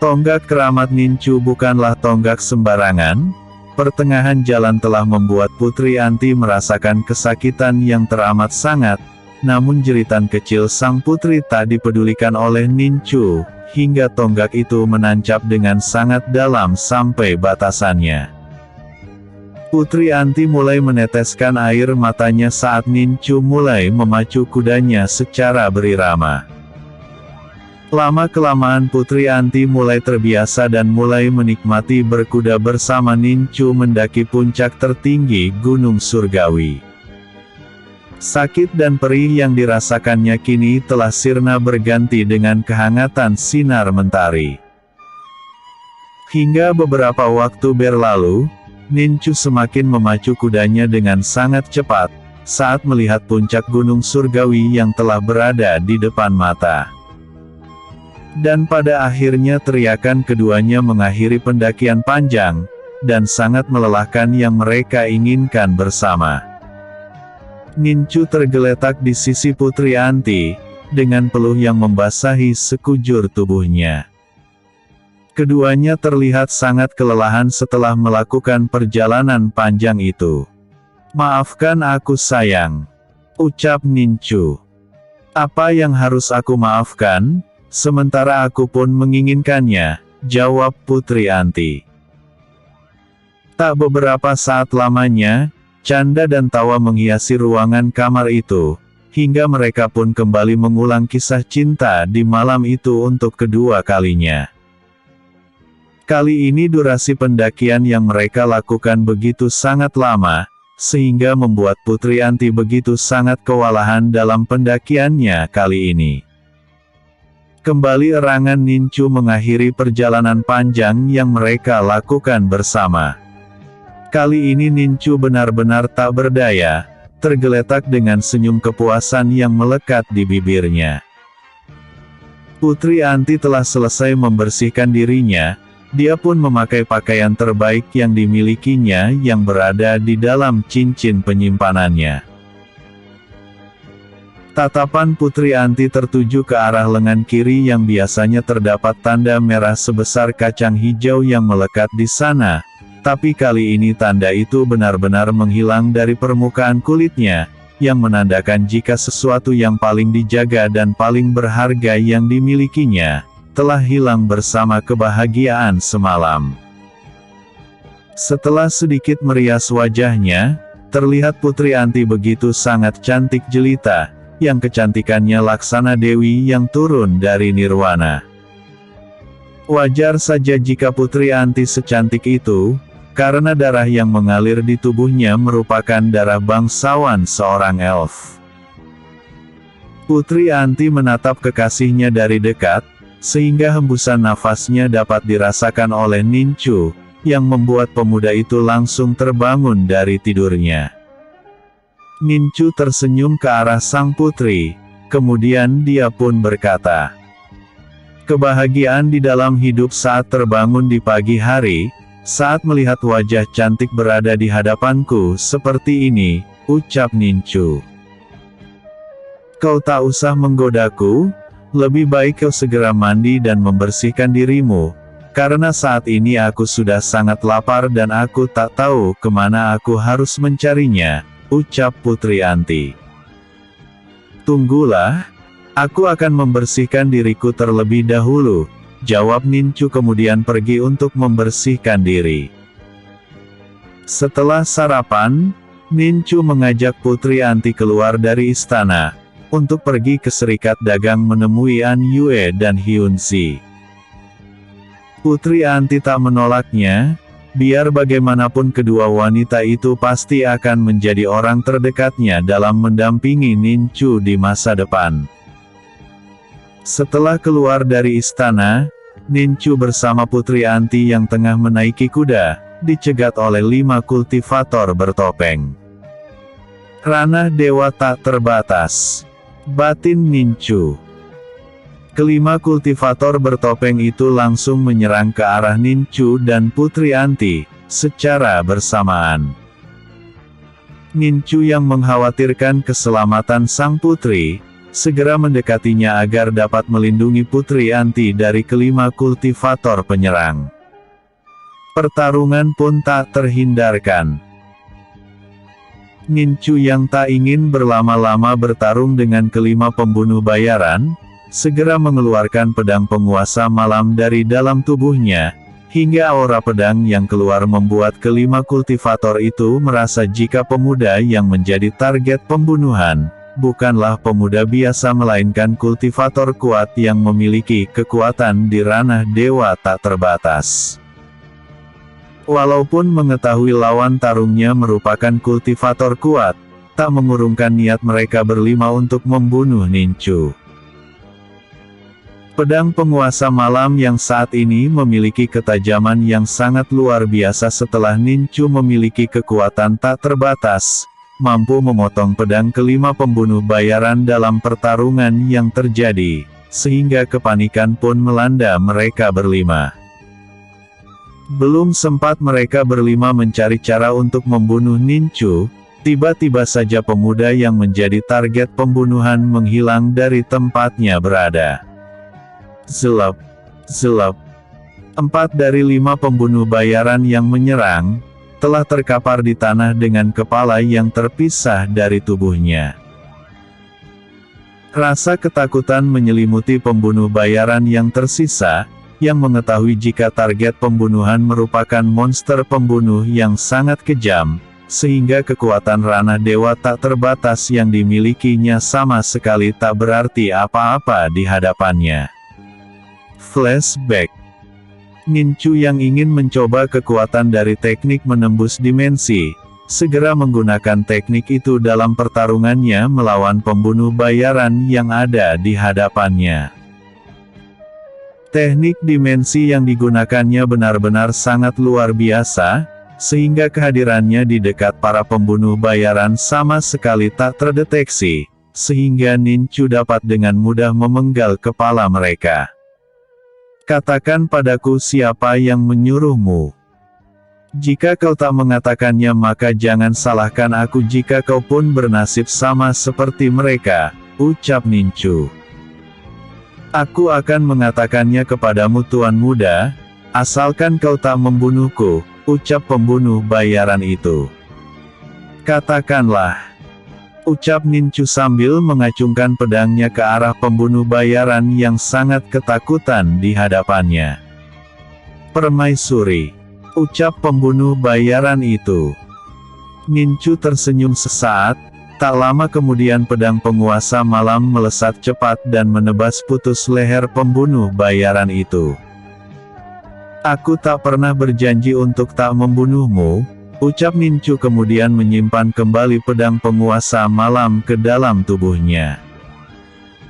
Tonggak keramat Nincu bukanlah tonggak sembarangan. Pertengahan jalan telah membuat Putri Anti merasakan kesakitan yang teramat sangat, namun jeritan kecil sang putri tak dipedulikan oleh Nincu, hingga tonggak itu menancap dengan sangat dalam sampai batasannya. Putri Anti mulai meneteskan air matanya saat Nincu mulai memacu kudanya secara berirama. Lama-kelamaan Putri Anti mulai terbiasa dan mulai menikmati berkuda bersama Nincu mendaki puncak tertinggi Gunung Surgawi. Sakit dan perih yang dirasakannya kini telah sirna berganti dengan kehangatan sinar mentari. Hingga beberapa waktu berlalu, Nincu semakin memacu kudanya dengan sangat cepat, saat melihat puncak Gunung Surgawi yang telah berada di depan mata. Dan pada akhirnya teriakan keduanya mengakhiri pendakian panjang, dan sangat melelahkan yang mereka inginkan bersama. Nincu tergeletak di sisi Putri Anti, dengan peluh yang membasahi sekujur tubuhnya. Keduanya terlihat sangat kelelahan setelah melakukan perjalanan panjang itu. "Maafkan aku sayang," ucap Nincu. "Apa yang harus aku maafkan? Sementara aku pun menginginkannya," jawab Putri Anti. Tak beberapa saat lamanya, canda dan tawa menghiasi ruangan kamar itu, hingga mereka pun kembali mengulang kisah cinta di malam itu untuk kedua kalinya. Kali ini durasi pendakian yang mereka lakukan begitu sangat lama, sehingga membuat Putri Anti begitu sangat kewalahan dalam pendakiannya kali ini. Kembali erangan Nincu mengakhiri perjalanan panjang yang mereka lakukan bersama. Kali ini Nincu benar-benar tak berdaya, tergeletak dengan senyum kepuasan yang melekat di bibirnya. Putri Anti telah selesai membersihkan dirinya. Dia pun memakai pakaian terbaik yang dimilikinya yang berada di dalam cincin penyimpanannya. Tatapan Putri Anti tertuju ke arah lengan kiri yang biasanya terdapat tanda merah sebesar kacang hijau yang melekat di sana, tapi kali ini tanda itu benar-benar menghilang dari permukaan kulitnya, yang menandakan jika sesuatu yang paling dijaga dan paling berharga yang dimilikinya, telah hilang bersama kebahagiaan semalam. Setelah sedikit merias wajahnya, terlihat Putri Anti begitu sangat cantik jelita, yang kecantikannya laksana dewi yang turun dari nirwana. Wajar saja jika Putri Anti secantik itu, karena darah yang mengalir di tubuhnya merupakan darah bangsawan seorang elf. Putri Anti menatap kekasihnya dari dekat, sehingga hembusan nafasnya dapat dirasakan oleh Nincu, yang membuat pemuda itu langsung terbangun dari tidurnya. Nincu tersenyum ke arah sang putri, kemudian dia pun berkata, "Kebahagiaan di dalam hidup saat terbangun di pagi hari, saat melihat wajah cantik berada di hadapanku seperti ini," ucap Nincu. "Kau tak usah menggodaku, lebih baik kau segera mandi dan membersihkan dirimu, karena saat ini aku sudah sangat lapar dan aku tak tahu kemana aku harus mencarinya," ucap Putri Anti. "Tunggulah, aku akan membersihkan diriku terlebih dahulu," jawab Nincu kemudian pergi untuk membersihkan diri. Setelah sarapan, Nincu mengajak Putri Anti keluar dari istana, untuk pergi ke serikat dagang menemui An Yue dan Hyun Si. Putri Anti tak menolaknya, biar bagaimanapun kedua wanita itu pasti akan menjadi orang terdekatnya dalam mendampingi Nincu di masa depan. Setelah keluar dari istana, Nincu bersama Putri Anti yang tengah menaiki kuda, dicegat oleh 5 kultivator bertopeng. Ranah dewa tak terbatas. Batin Nincu. Kelima kultivator bertopeng itu langsung menyerang ke arah Nincu dan Putri Anti, secara bersamaan. Nincu yang mengkhawatirkan keselamatan sang putri, segera mendekatinya agar dapat melindungi Putri Anti dari kelima kultivator penyerang. Pertarungan pun tak terhindarkan. Nincu yang tak ingin berlama-lama bertarung dengan kelima pembunuh bayaran, segera mengeluarkan pedang penguasa malam dari dalam tubuhnya, hingga aura pedang yang keluar membuat kelima kultivator itu merasa jika pemuda yang menjadi target pembunuhan, bukanlah pemuda biasa melainkan kultivator kuat yang memiliki kekuatan di ranah dewa tak terbatas. Walaupun mengetahui lawan tarungnya merupakan kultivator kuat, tak mengurungkan niat mereka berlima untuk membunuh Nincu. Pedang penguasa malam yang saat ini memiliki ketajaman yang sangat luar biasa setelah Nincu memiliki kekuatan tak terbatas, mampu memotong pedang kelima pembunuh bayaran dalam pertarungan yang terjadi, sehingga kepanikan pun melanda mereka berlima. Belum sempat mereka berlima mencari cara untuk membunuh Nincu, tiba-tiba saja pemuda yang menjadi target pembunuhan menghilang dari tempatnya berada. Zelap, zelap. 4 dari 5 pembunuh bayaran yang menyerang, telah terkapar di tanah dengan kepala yang terpisah dari tubuhnya. Rasa ketakutan menyelimuti pembunuh bayaran yang tersisa, yang mengetahui jika target pembunuhan merupakan monster pembunuh yang sangat kejam, sehingga kekuatan ranah dewa tak terbatas yang dimilikinya sama sekali tak berarti apa-apa di hadapannya. Flashback. Nincu yang ingin mencoba kekuatan dari teknik menembus dimensi, segera menggunakan teknik itu dalam pertarungannya melawan pembunuh bayaran yang ada di hadapannya. Teknik dimensi yang digunakannya benar-benar sangat luar biasa, sehingga kehadirannya di dekat para pembunuh bayaran sama sekali tak terdeteksi, sehingga Nincu dapat dengan mudah memenggal kepala mereka. Katakan padaku siapa yang menyuruhmu. Jika kau tak mengatakannya maka jangan salahkan aku jika kau pun bernasib sama seperti mereka, ucap Nincu. Aku akan mengatakannya kepadamu Tuan Muda, asalkan kau tak membunuhku, ucap pembunuh bayaran itu. Katakanlah, ucap Nincu sambil mengacungkan pedangnya ke arah pembunuh bayaran yang sangat ketakutan di hadapannya. Permaisuri, ucap pembunuh bayaran itu. Nincu tersenyum sesaat, tak lama kemudian pedang penguasa malam melesat cepat dan menebas putus leher pembunuh bayaran itu. Aku tak pernah berjanji untuk tak membunuhmu, ucap Nincu kemudian menyimpan kembali pedang penguasa malam ke dalam tubuhnya.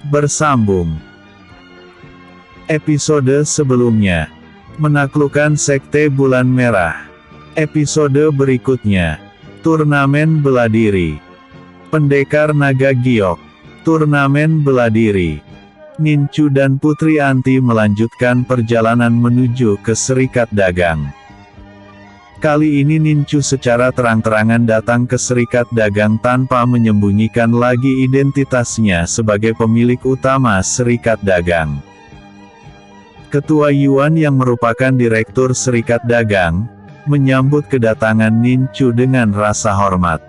Bersambung. Episode sebelumnya. Menaklukkan Sekte Bulan Merah. Episode berikutnya. Turnamen bela diri. Pendekar Naga Giok. Turnamen bela diri. Nincu dan Putri Anti melanjutkan perjalanan menuju ke Serikat Dagang. Kali ini Nincu secara terang-terangan datang ke Serikat Dagang tanpa menyembunyikan lagi identitasnya sebagai pemilik utama Serikat Dagang. Ketua Yuan yang merupakan Direktur Serikat Dagang, menyambut kedatangan Nincu dengan rasa hormat.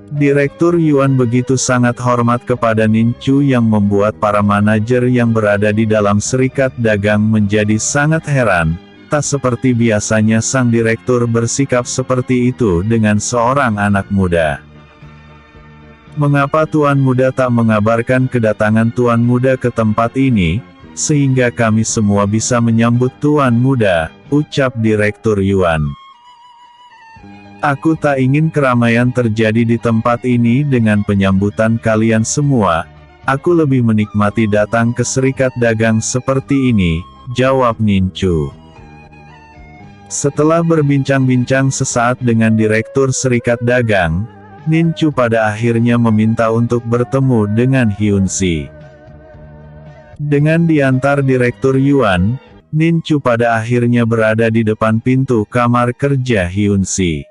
Direktur Yuan begitu sangat hormat kepada Nincu yang membuat para manajer yang berada di dalam Serikat Dagang menjadi sangat heran. Tak seperti biasanya sang direktur bersikap seperti itu dengan seorang anak muda. Mengapa Tuan Muda tak mengabarkan kedatangan Tuan Muda ke tempat ini, sehingga kami semua bisa menyambut Tuan Muda, ucap Direktur Yuan. Aku tak ingin keramaian terjadi di tempat ini dengan penyambutan kalian semua. Aku lebih menikmati datang ke Serikat Dagang seperti ini, jawab Nincu. Setelah berbincang-bincang sesaat dengan Direktur Serikat Dagang, Nincu pada akhirnya meminta untuk bertemu dengan Hyunsi. Dengan diantar Direktur Yuan, Nincu pada akhirnya berada di depan pintu kamar kerja Hyunsi.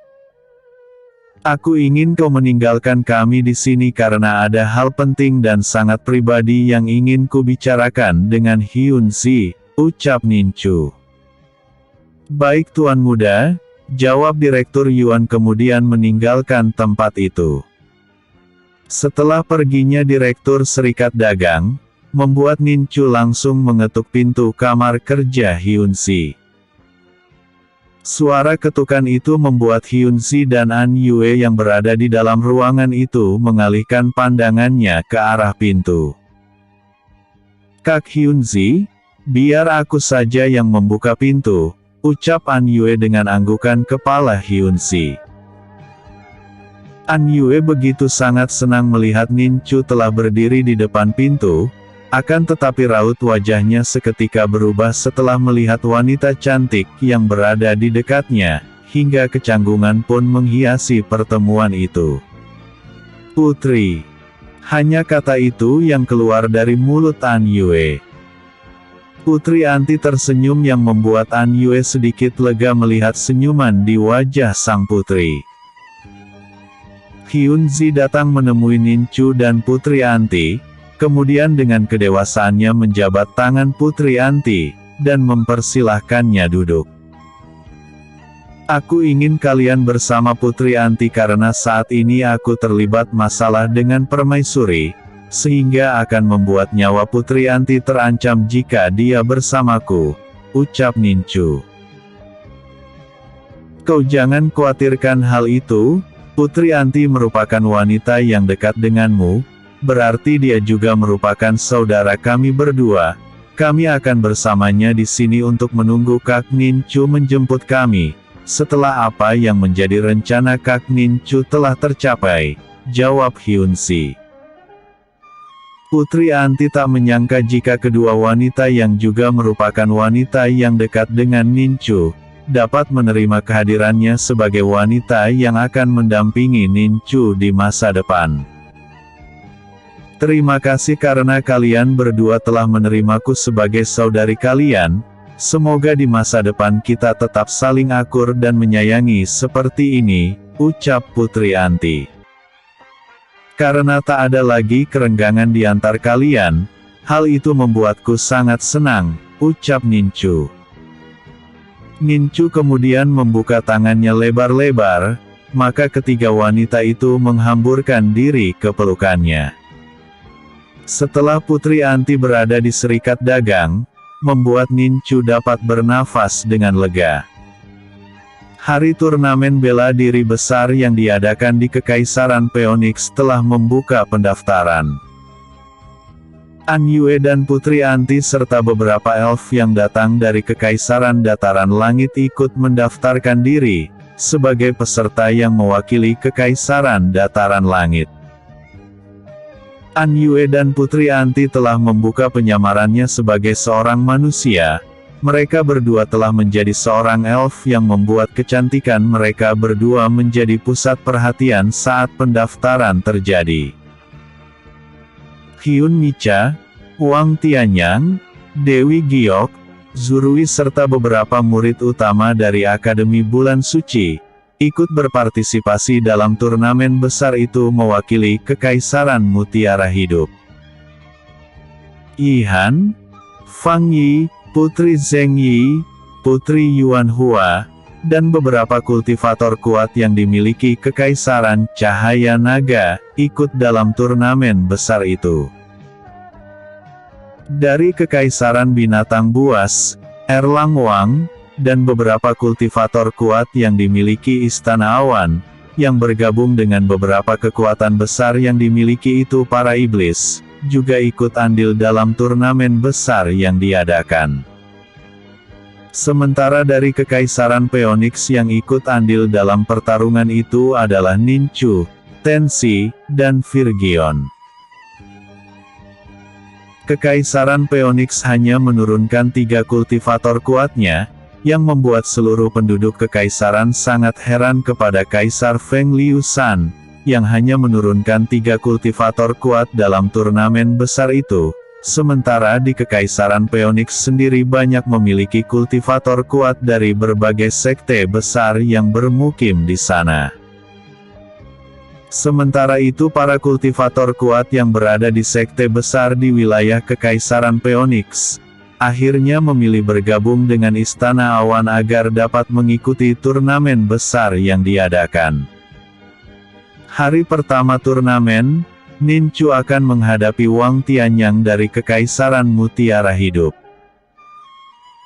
Aku ingin kau meninggalkan kami di sini karena ada hal penting dan sangat pribadi yang ingin ku bicarakan dengan Hyunsi, ucap Nincu. Baik Tuan Muda, jawab Direktur Yuan kemudian meninggalkan tempat itu. Setelah perginya Direktur Serikat Dagang, membuat Nincu langsung mengetuk pintu kamar kerja Hyunsi. Suara ketukan itu membuat Hyunsi dan An Yue yang berada di dalam ruangan itu mengalihkan pandangannya ke arah pintu. Kak Hyunsi, biar aku saja yang membuka pintu, ucap An Yue dengan anggukan kepala Hyunsi. An Yue begitu sangat senang melihat Nincu telah berdiri di depan pintu, akan tetapi raut wajahnya seketika berubah setelah melihat wanita cantik yang berada di dekatnya, hingga kecanggungan pun menghiasi pertemuan itu. Putri. Hanya kata itu yang keluar dari mulut An Yue. Putri Anti tersenyum yang membuat An Yue sedikit lega melihat senyuman di wajah sang putri. Hyunsi datang menemui Nincu dan Putri Anti, kemudian dengan kedewasaannya menjabat tangan Putri Anti, dan mempersilahkannya duduk. Aku ingin kalian bersama Putri Anti karena saat ini aku terlibat masalah dengan permaisuri, sehingga akan membuat nyawa Putri Anti terancam jika dia bersamaku, ucap Nincu. Kau jangan khawatirkan hal itu, Putri Anti merupakan wanita yang dekat denganmu, berarti dia juga merupakan saudara kami berdua. Kami akan bersamanya di sini untuk menunggu Kak Nincu menjemput kami, setelah apa yang menjadi rencana Kak Nincu telah tercapai, jawab Hyunsi. Putri Anti tak menyangka jika kedua wanita yang juga merupakan wanita yang dekat dengan Nincu, dapat menerima kehadirannya sebagai wanita yang akan mendampingi Nincu di masa depan. Terima kasih karena kalian berdua telah menerimaku sebagai saudari kalian, semoga di masa depan kita tetap saling akur dan menyayangi seperti ini, ucap Putri Anti. Karena tak ada lagi kerenggangan di antar kalian, hal itu membuatku sangat senang, ucap Nincu. Nincu kemudian membuka tangannya lebar-lebar, maka ketiga wanita itu menghamburkan diri ke pelukannya. Setelah Putri Anti berada di serikat dagang, membuat Nincu dapat bernafas dengan lega. Hari turnamen bela diri besar yang diadakan di Kekaisaran Phoenix telah membuka pendaftaran. Anyue dan Putri Anti serta beberapa elf yang datang dari Kekaisaran Dataran Langit ikut mendaftarkan diri sebagai peserta yang mewakili Kekaisaran Dataran Langit. Anyue dan Putri Anti telah membuka penyamarannya sebagai seorang manusia. Mereka berdua telah menjadi seorang elf yang membuat kecantikan mereka berdua menjadi pusat perhatian saat pendaftaran terjadi. Hyun Micha, Wang Tianyang, Dewi Giok, Zurui serta beberapa murid utama dari Akademi Bulan Suci ikut berpartisipasi dalam turnamen besar itu mewakili Kekaisaran Mutiara Hidup. Yihan, Fang Yi, Putri Zheng Yi, Putri Yuan Hua, dan beberapa kultivator kuat yang dimiliki Kekaisaran Cahaya Naga ikut dalam turnamen besar itu. Dari Kekaisaran Binatang Buas, Erlang Wang, dan beberapa kultivator kuat yang dimiliki Istana Awan, yang bergabung dengan beberapa kekuatan besar yang dimiliki itu para iblis, juga ikut andil dalam turnamen besar yang diadakan. Sementara dari Kekaisaran Phoenix yang ikut andil dalam pertarungan itu adalah Nincu, Tensi, dan Virgion. Kekaisaran Phoenix hanya menurunkan 3 kultivator kuatnya, yang membuat seluruh penduduk Kekaisaran sangat heran kepada Kaisar Feng Liusan, yang hanya menurunkan 3 kultivator kuat dalam turnamen besar itu, sementara di Kekaisaran Phoenix sendiri banyak memiliki kultivator kuat dari berbagai sekte besar yang bermukim di sana. Sementara itu para kultivator kuat yang berada di sekte besar di wilayah Kekaisaran Phoenix, akhirnya memilih bergabung dengan Istana Awan agar dapat mengikuti turnamen besar yang diadakan. Hari pertama turnamen, Nincu akan menghadapi Wang Tianyang dari Kekaisaran Mutiara Hidup.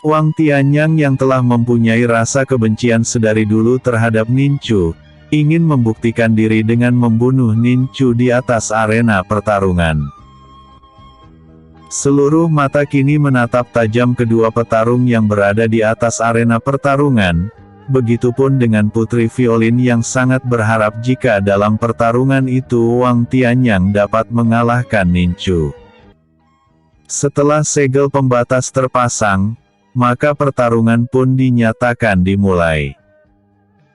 Wang Tianyang yang telah mempunyai rasa kebencian sedari dulu terhadap Nincu, ingin membuktikan diri dengan membunuh Nincu di atas arena pertarungan. Seluruh mata kini menatap tajam kedua petarung yang berada di atas arena pertarungan, begitupun dengan Putri Violin yang sangat berharap jika dalam pertarungan itu Wang Tianyang dapat mengalahkan Nincu. Setelah segel pembatas terpasang, maka pertarungan pun dinyatakan dimulai.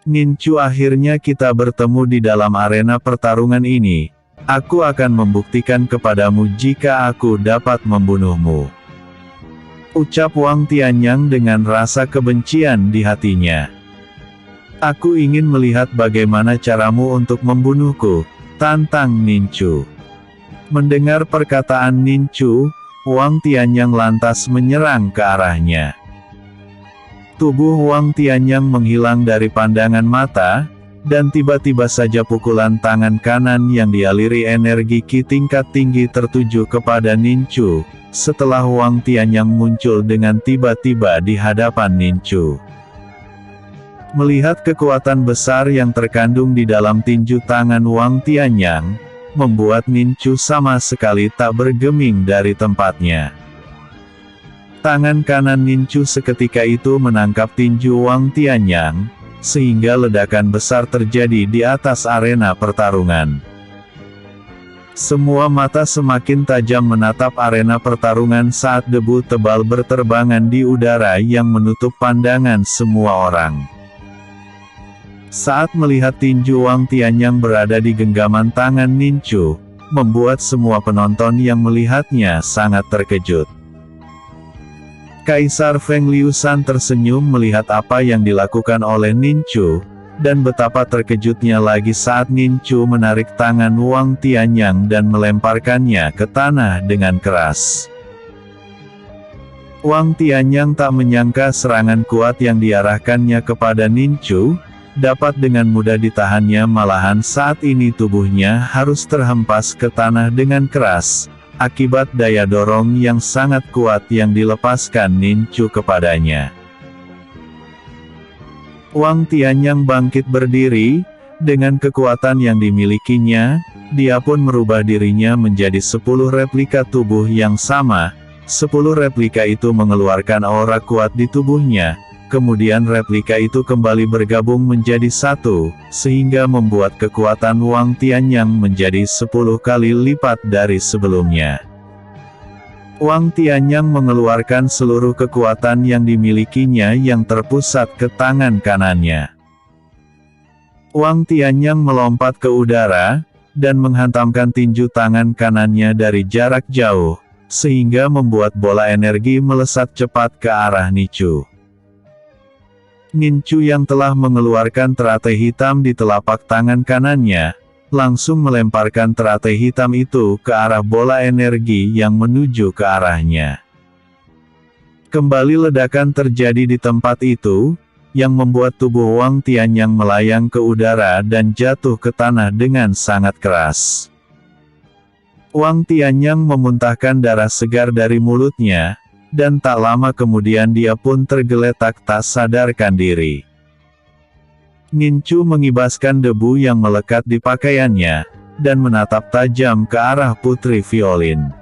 Nincu, akhirnya kita bertemu di dalam arena pertarungan ini. Aku akan membuktikan kepadamu jika aku dapat membunuhmu. Ucap Wang Tianyang dengan rasa kebencian di hatinya. Aku ingin melihat bagaimana caramu untuk membunuhku, tantang Nincu. Mendengar perkataan Nincu, Wang Tianyang lantas menyerang ke arahnya. Tubuh Wang Tianyang menghilang dari pandangan mata, dan tiba-tiba saja pukulan tangan kanan yang dialiri energi Qi tingkat tinggi tertuju kepada Nincu, setelah Wang Tianyang muncul dengan tiba-tiba di hadapan Nincu. Melihat kekuatan besar yang terkandung di dalam tinju tangan Wang Tianyang, membuat Nincu sama sekali tak bergeming dari tempatnya. Tangan kanan Nincu seketika itu menangkap tinju Wang Tianyang, sehingga ledakan besar terjadi di atas arena pertarungan. Semua mata semakin tajam menatap arena pertarungan saat debu tebal berterbangan di udara yang menutup pandangan semua orang. Saat melihat tinju Wang Tianyang berada di genggaman tangan Nincu, membuat semua penonton yang melihatnya sangat terkejut. Kaisar Feng Liusan tersenyum melihat apa yang dilakukan oleh Nincu, dan betapa terkejutnya lagi saat Nincu menarik tangan Wang Tianyang dan melemparkannya ke tanah dengan keras. Wang Tianyang tak menyangka serangan kuat yang diarahkannya kepada Nincu, dapat dengan mudah ditahannya, malahan saat ini tubuhnya harus terhempas ke tanah dengan keras, akibat daya dorong yang sangat kuat yang dilepaskan Nincu kepadanya. Wang Tianyang bangkit berdiri, dengan kekuatan yang dimilikinya, dia pun merubah dirinya menjadi 10 replika tubuh yang sama. 10 replika itu mengeluarkan aura kuat di tubuhnya, kemudian replika itu kembali bergabung menjadi satu, sehingga membuat kekuatan Wang Tianyang menjadi 10 kali lipat dari sebelumnya. Wang Tianyang mengeluarkan seluruh kekuatan yang dimilikinya yang terpusat ke tangan kanannya. Wang Tianyang melompat ke udara, dan menghantamkan tinju tangan kanannya dari jarak jauh, sehingga membuat bola energi melesat cepat ke arah Nincu. Nincu yang telah mengeluarkan teratai hitam di telapak tangan kanannya, langsung melemparkan teratai hitam itu ke arah bola energi yang menuju ke arahnya. Kembali ledakan terjadi di tempat itu, yang membuat tubuh Wang Tianyang melayang ke udara dan jatuh ke tanah dengan sangat keras. Wang Tianyang memuntahkan darah segar dari mulutnya, dan tak lama kemudian dia pun tergeletak tak sadarkan diri. Nincu mengibaskan debu yang melekat di pakaiannya, dan menatap tajam ke arah putri violin.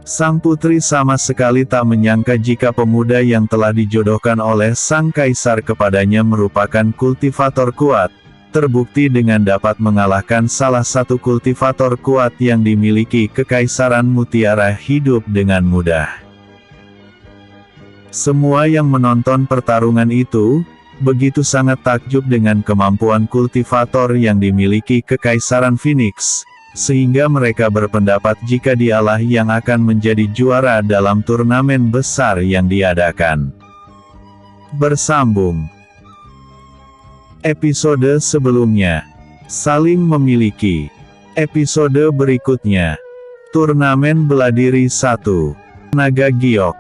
Sang putri sama sekali tak menyangka jika pemuda yang telah dijodohkan oleh sang kaisar kepadanya merupakan kultivator kuat, terbukti dengan dapat mengalahkan salah satu kultivator kuat yang dimiliki Kekaisaran Mutiara hidup dengan mudah. Semua yang menonton pertarungan itu, begitu sangat takjub dengan kemampuan kultivator yang dimiliki Kekaisaran Phoenix, sehingga mereka berpendapat jika dialah yang akan menjadi juara dalam turnamen besar yang diadakan. Bersambung. Episode sebelumnya, saling memiliki. Episode berikutnya, turnamen beladiri 1. Naga Giok.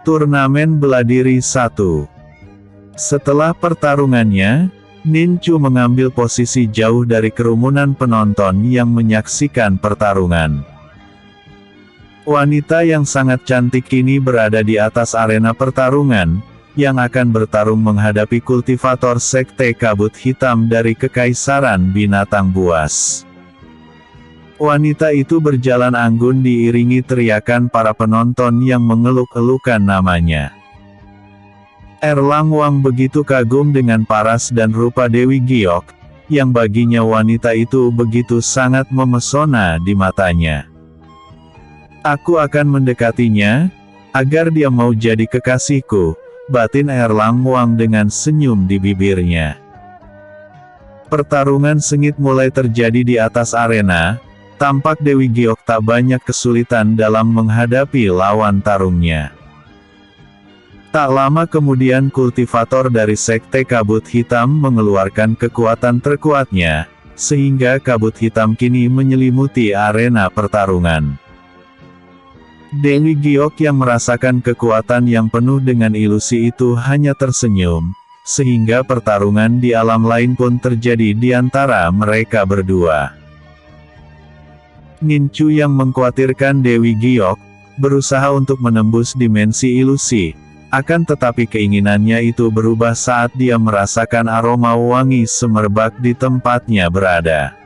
Turnamen beladiri 1. Setelah pertarungannya, Nincu mengambil posisi jauh dari kerumunan penonton yang menyaksikan pertarungan. Wanita yang sangat cantik kini berada di atas arena pertarungan, yang akan bertarung menghadapi kultivator sekte kabut hitam dari Kekaisaran Binatang Buas. Wanita itu berjalan anggun diiringi teriakan para penonton yang mengeluk-elukan namanya. Erlang Wang begitu kagum dengan paras dan rupa Dewi Giok, yang baginya wanita itu begitu sangat memesona di matanya. Aku akan mendekatinya, agar dia mau jadi kekasihku, batin Erlang Wang dengan senyum di bibirnya. Pertarungan sengit mulai terjadi di atas arena, tampak Dewi Giok tak banyak kesulitan dalam menghadapi lawan tarungnya. Tak lama kemudian kultivator dari Sekte Kabut Hitam mengeluarkan kekuatan terkuatnya, sehingga kabut hitam kini menyelimuti arena pertarungan. Dewi Giok yang merasakan kekuatan yang penuh dengan ilusi itu hanya tersenyum, sehingga pertarungan di alam lain pun terjadi di antara mereka berdua. Nincu yang mengkhawatirkan Dewi Giok, berusaha untuk menembus dimensi ilusi. Akan tetapi keinginannya itu berubah saat dia merasakan aroma wangi semerbak di tempatnya berada.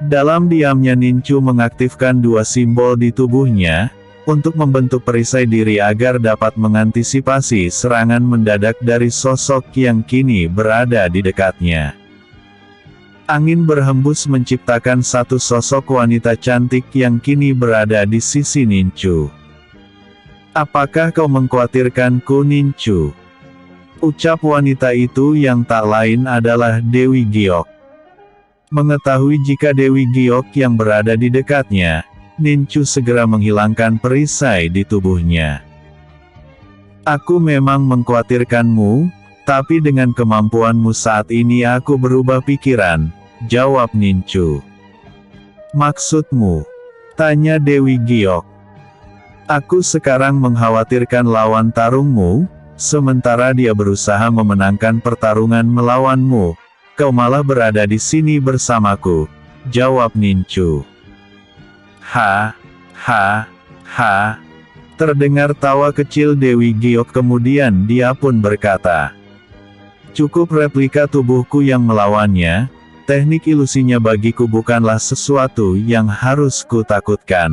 Dalam diamnya Nincu mengaktifkan dua simbol di tubuhnya, untuk membentuk perisai diri agar dapat mengantisipasi serangan mendadak dari sosok yang kini berada di dekatnya. Angin berhembus menciptakan satu sosok wanita cantik yang kini berada di sisi Nincu. Apakah kau mengkhawatirkanku, Nincu? Ucap wanita itu yang tak lain adalah Dewi Giok. Mengetahui jika Dewi Giok yang berada di dekatnya, Nincu segera menghilangkan perisai di tubuhnya. Aku memang mengkhawatirkanmu, tapi dengan kemampuanmu saat ini aku berubah pikiran, jawab Nincu. Maksudmu? Tanya Dewi Giok. Aku sekarang mengkhawatirkan lawan tarungmu, sementara dia berusaha memenangkan pertarungan melawanmu. Kau malah berada di sini bersamaku, jawab Ninchu. Ha, ha, ha. Terdengar tawa kecil Dewi Giok, kemudian dia pun berkata, cukup replika tubuhku yang melawannya, teknik ilusinya bagiku bukanlah sesuatu yang harus kutakutkan.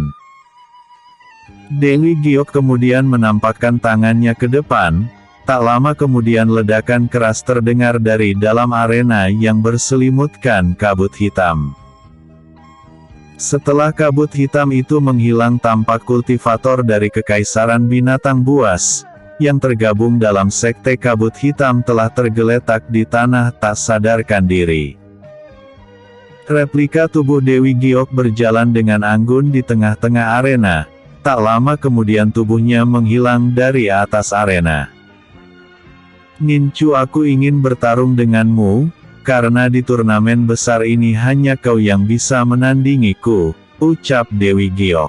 Dewi Giok kemudian menampakkan tangannya ke depan, tak lama kemudian ledakan keras terdengar dari dalam arena yang berselimutkan kabut hitam. Setelah kabut hitam itu menghilang, tampak kultivator dari Kekaisaran Binatang Buas, yang tergabung dalam sekte kabut hitam telah tergeletak di tanah tak sadarkan diri. Replika tubuh Dewi Giok berjalan dengan anggun di tengah-tengah arena, tak lama kemudian tubuhnya menghilang dari atas arena. Ninchu, aku ingin bertarung denganmu, karena di turnamen besar ini hanya kau yang bisa menandingiku, ucap Dewi Giok.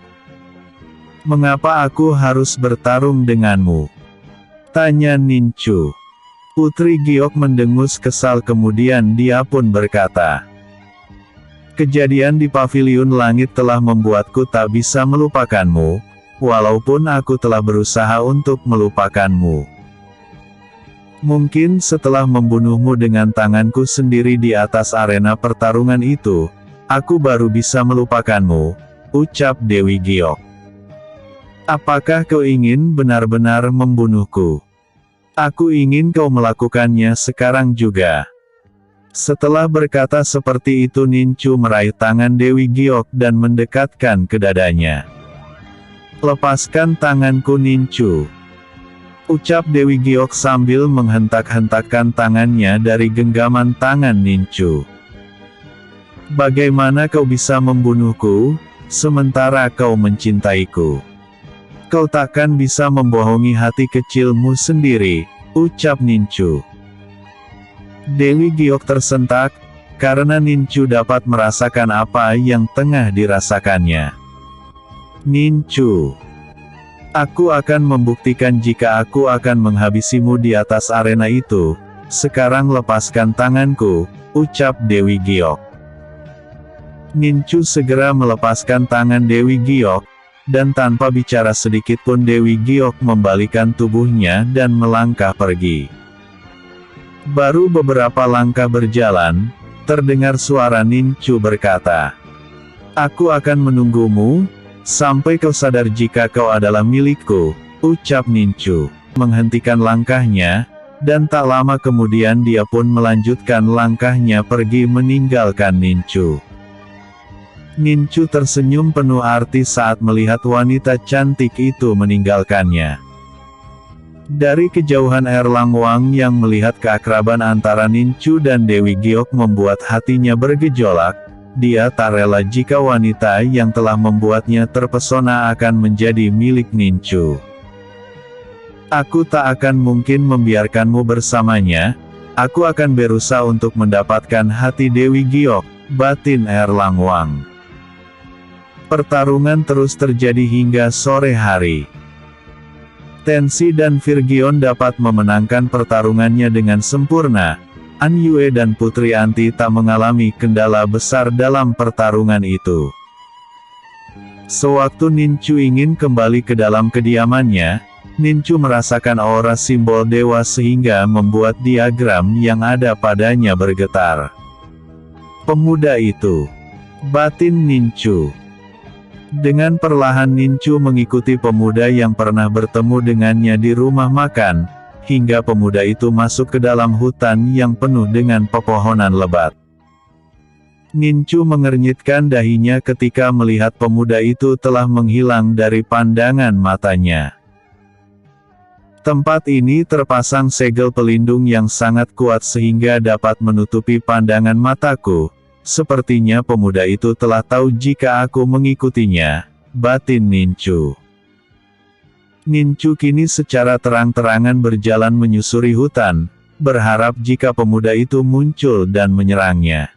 Mengapa aku harus bertarung denganmu? Tanya Ninchu. Putri Giok mendengus kesal, kemudian dia pun berkata, kejadian di Paviliun Langit telah membuatku tak bisa melupakanmu, walaupun aku telah berusaha untuk melupakanmu. Mungkin setelah membunuhmu dengan tanganku sendiri di atas arena pertarungan itu, aku baru bisa melupakanmu, ucap Dewi Giok. Apakah kau ingin benar-benar membunuhku? Aku ingin kau melakukannya sekarang juga. Setelah berkata seperti itu, Ninchu meraih tangan Dewi Giok dan mendekatkan ke dadanya. Lepaskan tanganku, Ninchu, ucap Dewi Giok sambil menghentak-hentakkan tangannya dari genggaman tangan Ninchu. Bagaimana kau bisa membunuhku, sementara kau mencintaiku? Kau takkan bisa membohongi hati kecilmu sendiri, ucap Ninchu. Dewi Giok tersentak, karena Ninchu dapat merasakan apa yang tengah dirasakannya. Ninchu, aku akan membuktikan jika aku akan menghabisimu di atas arena itu. Sekarang lepaskan tanganku, ucap Dewi Giok. Ninchu segera melepaskan tangan Dewi Giok, dan tanpa bicara sedikitpun Dewi Giok membalikan tubuhnya dan melangkah pergi. Baru beberapa langkah berjalan, terdengar suara Ninchu berkata, aku akan menunggumu, sampai kau sadar jika kau adalah milikku, ucap Ninchu. Menghentikan langkahnya, dan tak lama kemudian dia pun melanjutkan langkahnya pergi meninggalkan Ninchu. Ninchu tersenyum penuh arti saat melihat wanita cantik itu meninggalkannya. Dari kejauhan Erlang Wang yang melihat keakraban antara Ninchu dan Dewi Giok membuat hatinya bergejolak. Dia tak rela jika wanita yang telah membuatnya terpesona akan menjadi milik Ninchu. Aku tak akan mungkin membiarkanmu bersamanya, aku akan berusaha untuk mendapatkan hati Dewi Giok, batin Erlang Wang. Pertarungan terus terjadi hingga sore hari. Tensi dan Virgion dapat memenangkan pertarungannya dengan sempurna. An Yue dan Putri Anti tak mengalami kendala besar dalam pertarungan itu. Sewaktu Ninchu ingin kembali ke dalam kediamannya, Ninchu merasakan aura simbol dewa sehingga membuat diagram yang ada padanya bergetar. Pemuda itu, batin Ninchu. Dengan perlahan Ninchu mengikuti pemuda yang pernah bertemu dengannya di rumah makan, hingga pemuda itu masuk ke dalam hutan yang penuh dengan pepohonan lebat. Ninchu mengernyitkan dahinya ketika melihat pemuda itu telah menghilang dari pandangan matanya. Tempat ini terpasang segel pelindung yang sangat kuat sehingga dapat menutupi pandangan mataku. Sepertinya pemuda itu telah tahu jika aku mengikutinya, batin Ninchu. Ninchu kini secara terang-terangan berjalan menyusuri hutan, berharap jika pemuda itu muncul dan menyerangnya.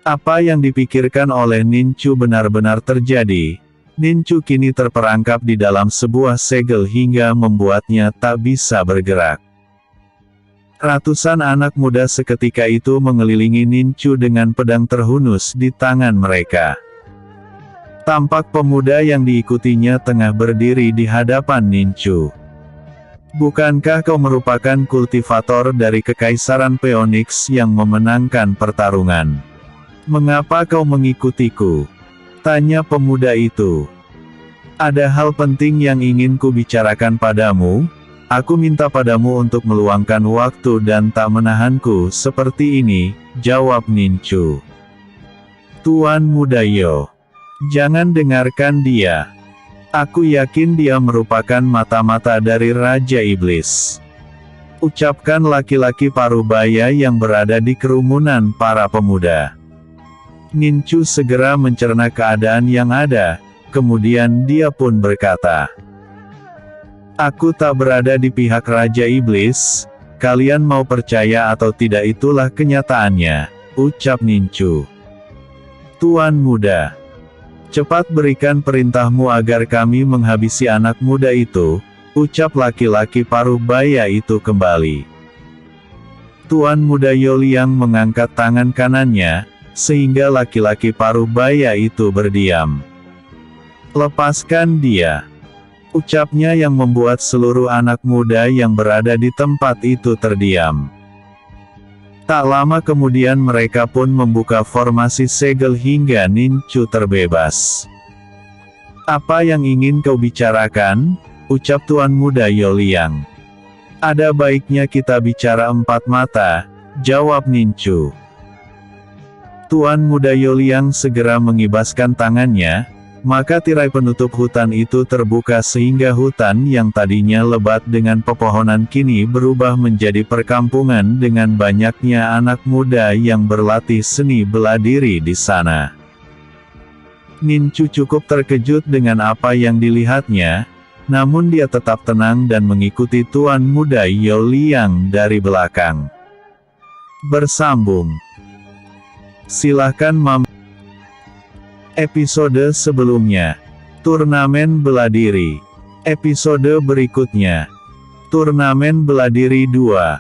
Apa yang dipikirkan oleh Ninchu benar-benar terjadi, Nincu kini terperangkap di dalam sebuah segel hingga membuatnya tak bisa bergerak. Ratusan anak muda seketika itu mengelilingi Nincu dengan pedang terhunus di tangan mereka. Tampak pemuda yang diikutinya tengah berdiri di hadapan Nincu. Bukankah kau merupakan kultivator dari Kekaisaran Phoenix yang memenangkan pertarungan? Mengapa kau mengikutiku? Tanya pemuda itu. Ada hal penting yang ingin ku bicarakan padamu. Aku minta padamu untuk meluangkan waktu dan tak menahanku seperti ini, jawab Nincu. Tuan Muda Yo, jangan dengarkan dia. Aku yakin dia merupakan mata-mata dari Raja Iblis. Ucapkan laki-laki parubaya yang berada di kerumunan para pemuda. Nincu segera mencerna keadaan yang ada, kemudian dia pun berkata, aku tak berada di pihak Raja Iblis, kalian mau percaya atau tidak itulah kenyataannya, ucap Nincu. Tuan Muda, cepat berikan perintahmu agar kami menghabisi anak muda itu, ucap laki-laki parubaya itu kembali. Tuan Muda Yoliang mengangkat tangan kanannya, sehingga laki-laki parubaya itu berdiam. Lepaskan dia, ucapnya yang membuat seluruh anak muda yang berada di tempat itu terdiam. Tak lama kemudian mereka pun membuka formasi segel hingga Nincu terbebas. Apa yang ingin kau bicarakan? Ucap Tuan Muda Yoliang. Ada baiknya kita bicara empat mata, jawab Nincu. Tuan Muda Yoliang segera mengibaskan tangannya, maka tirai penutup hutan itu terbuka sehingga hutan yang tadinya lebat dengan pepohonan kini berubah menjadi perkampungan dengan banyaknya anak muda yang berlatih seni bela diri di sana. Nincu cukup terkejut dengan apa yang dilihatnya, namun dia tetap tenang dan mengikuti Tuan Muda Yoliang dari belakang. Bersambung. Silahkan Episode sebelumnya, turnamen bela diri. Episode berikutnya, turnamen bela diri 2.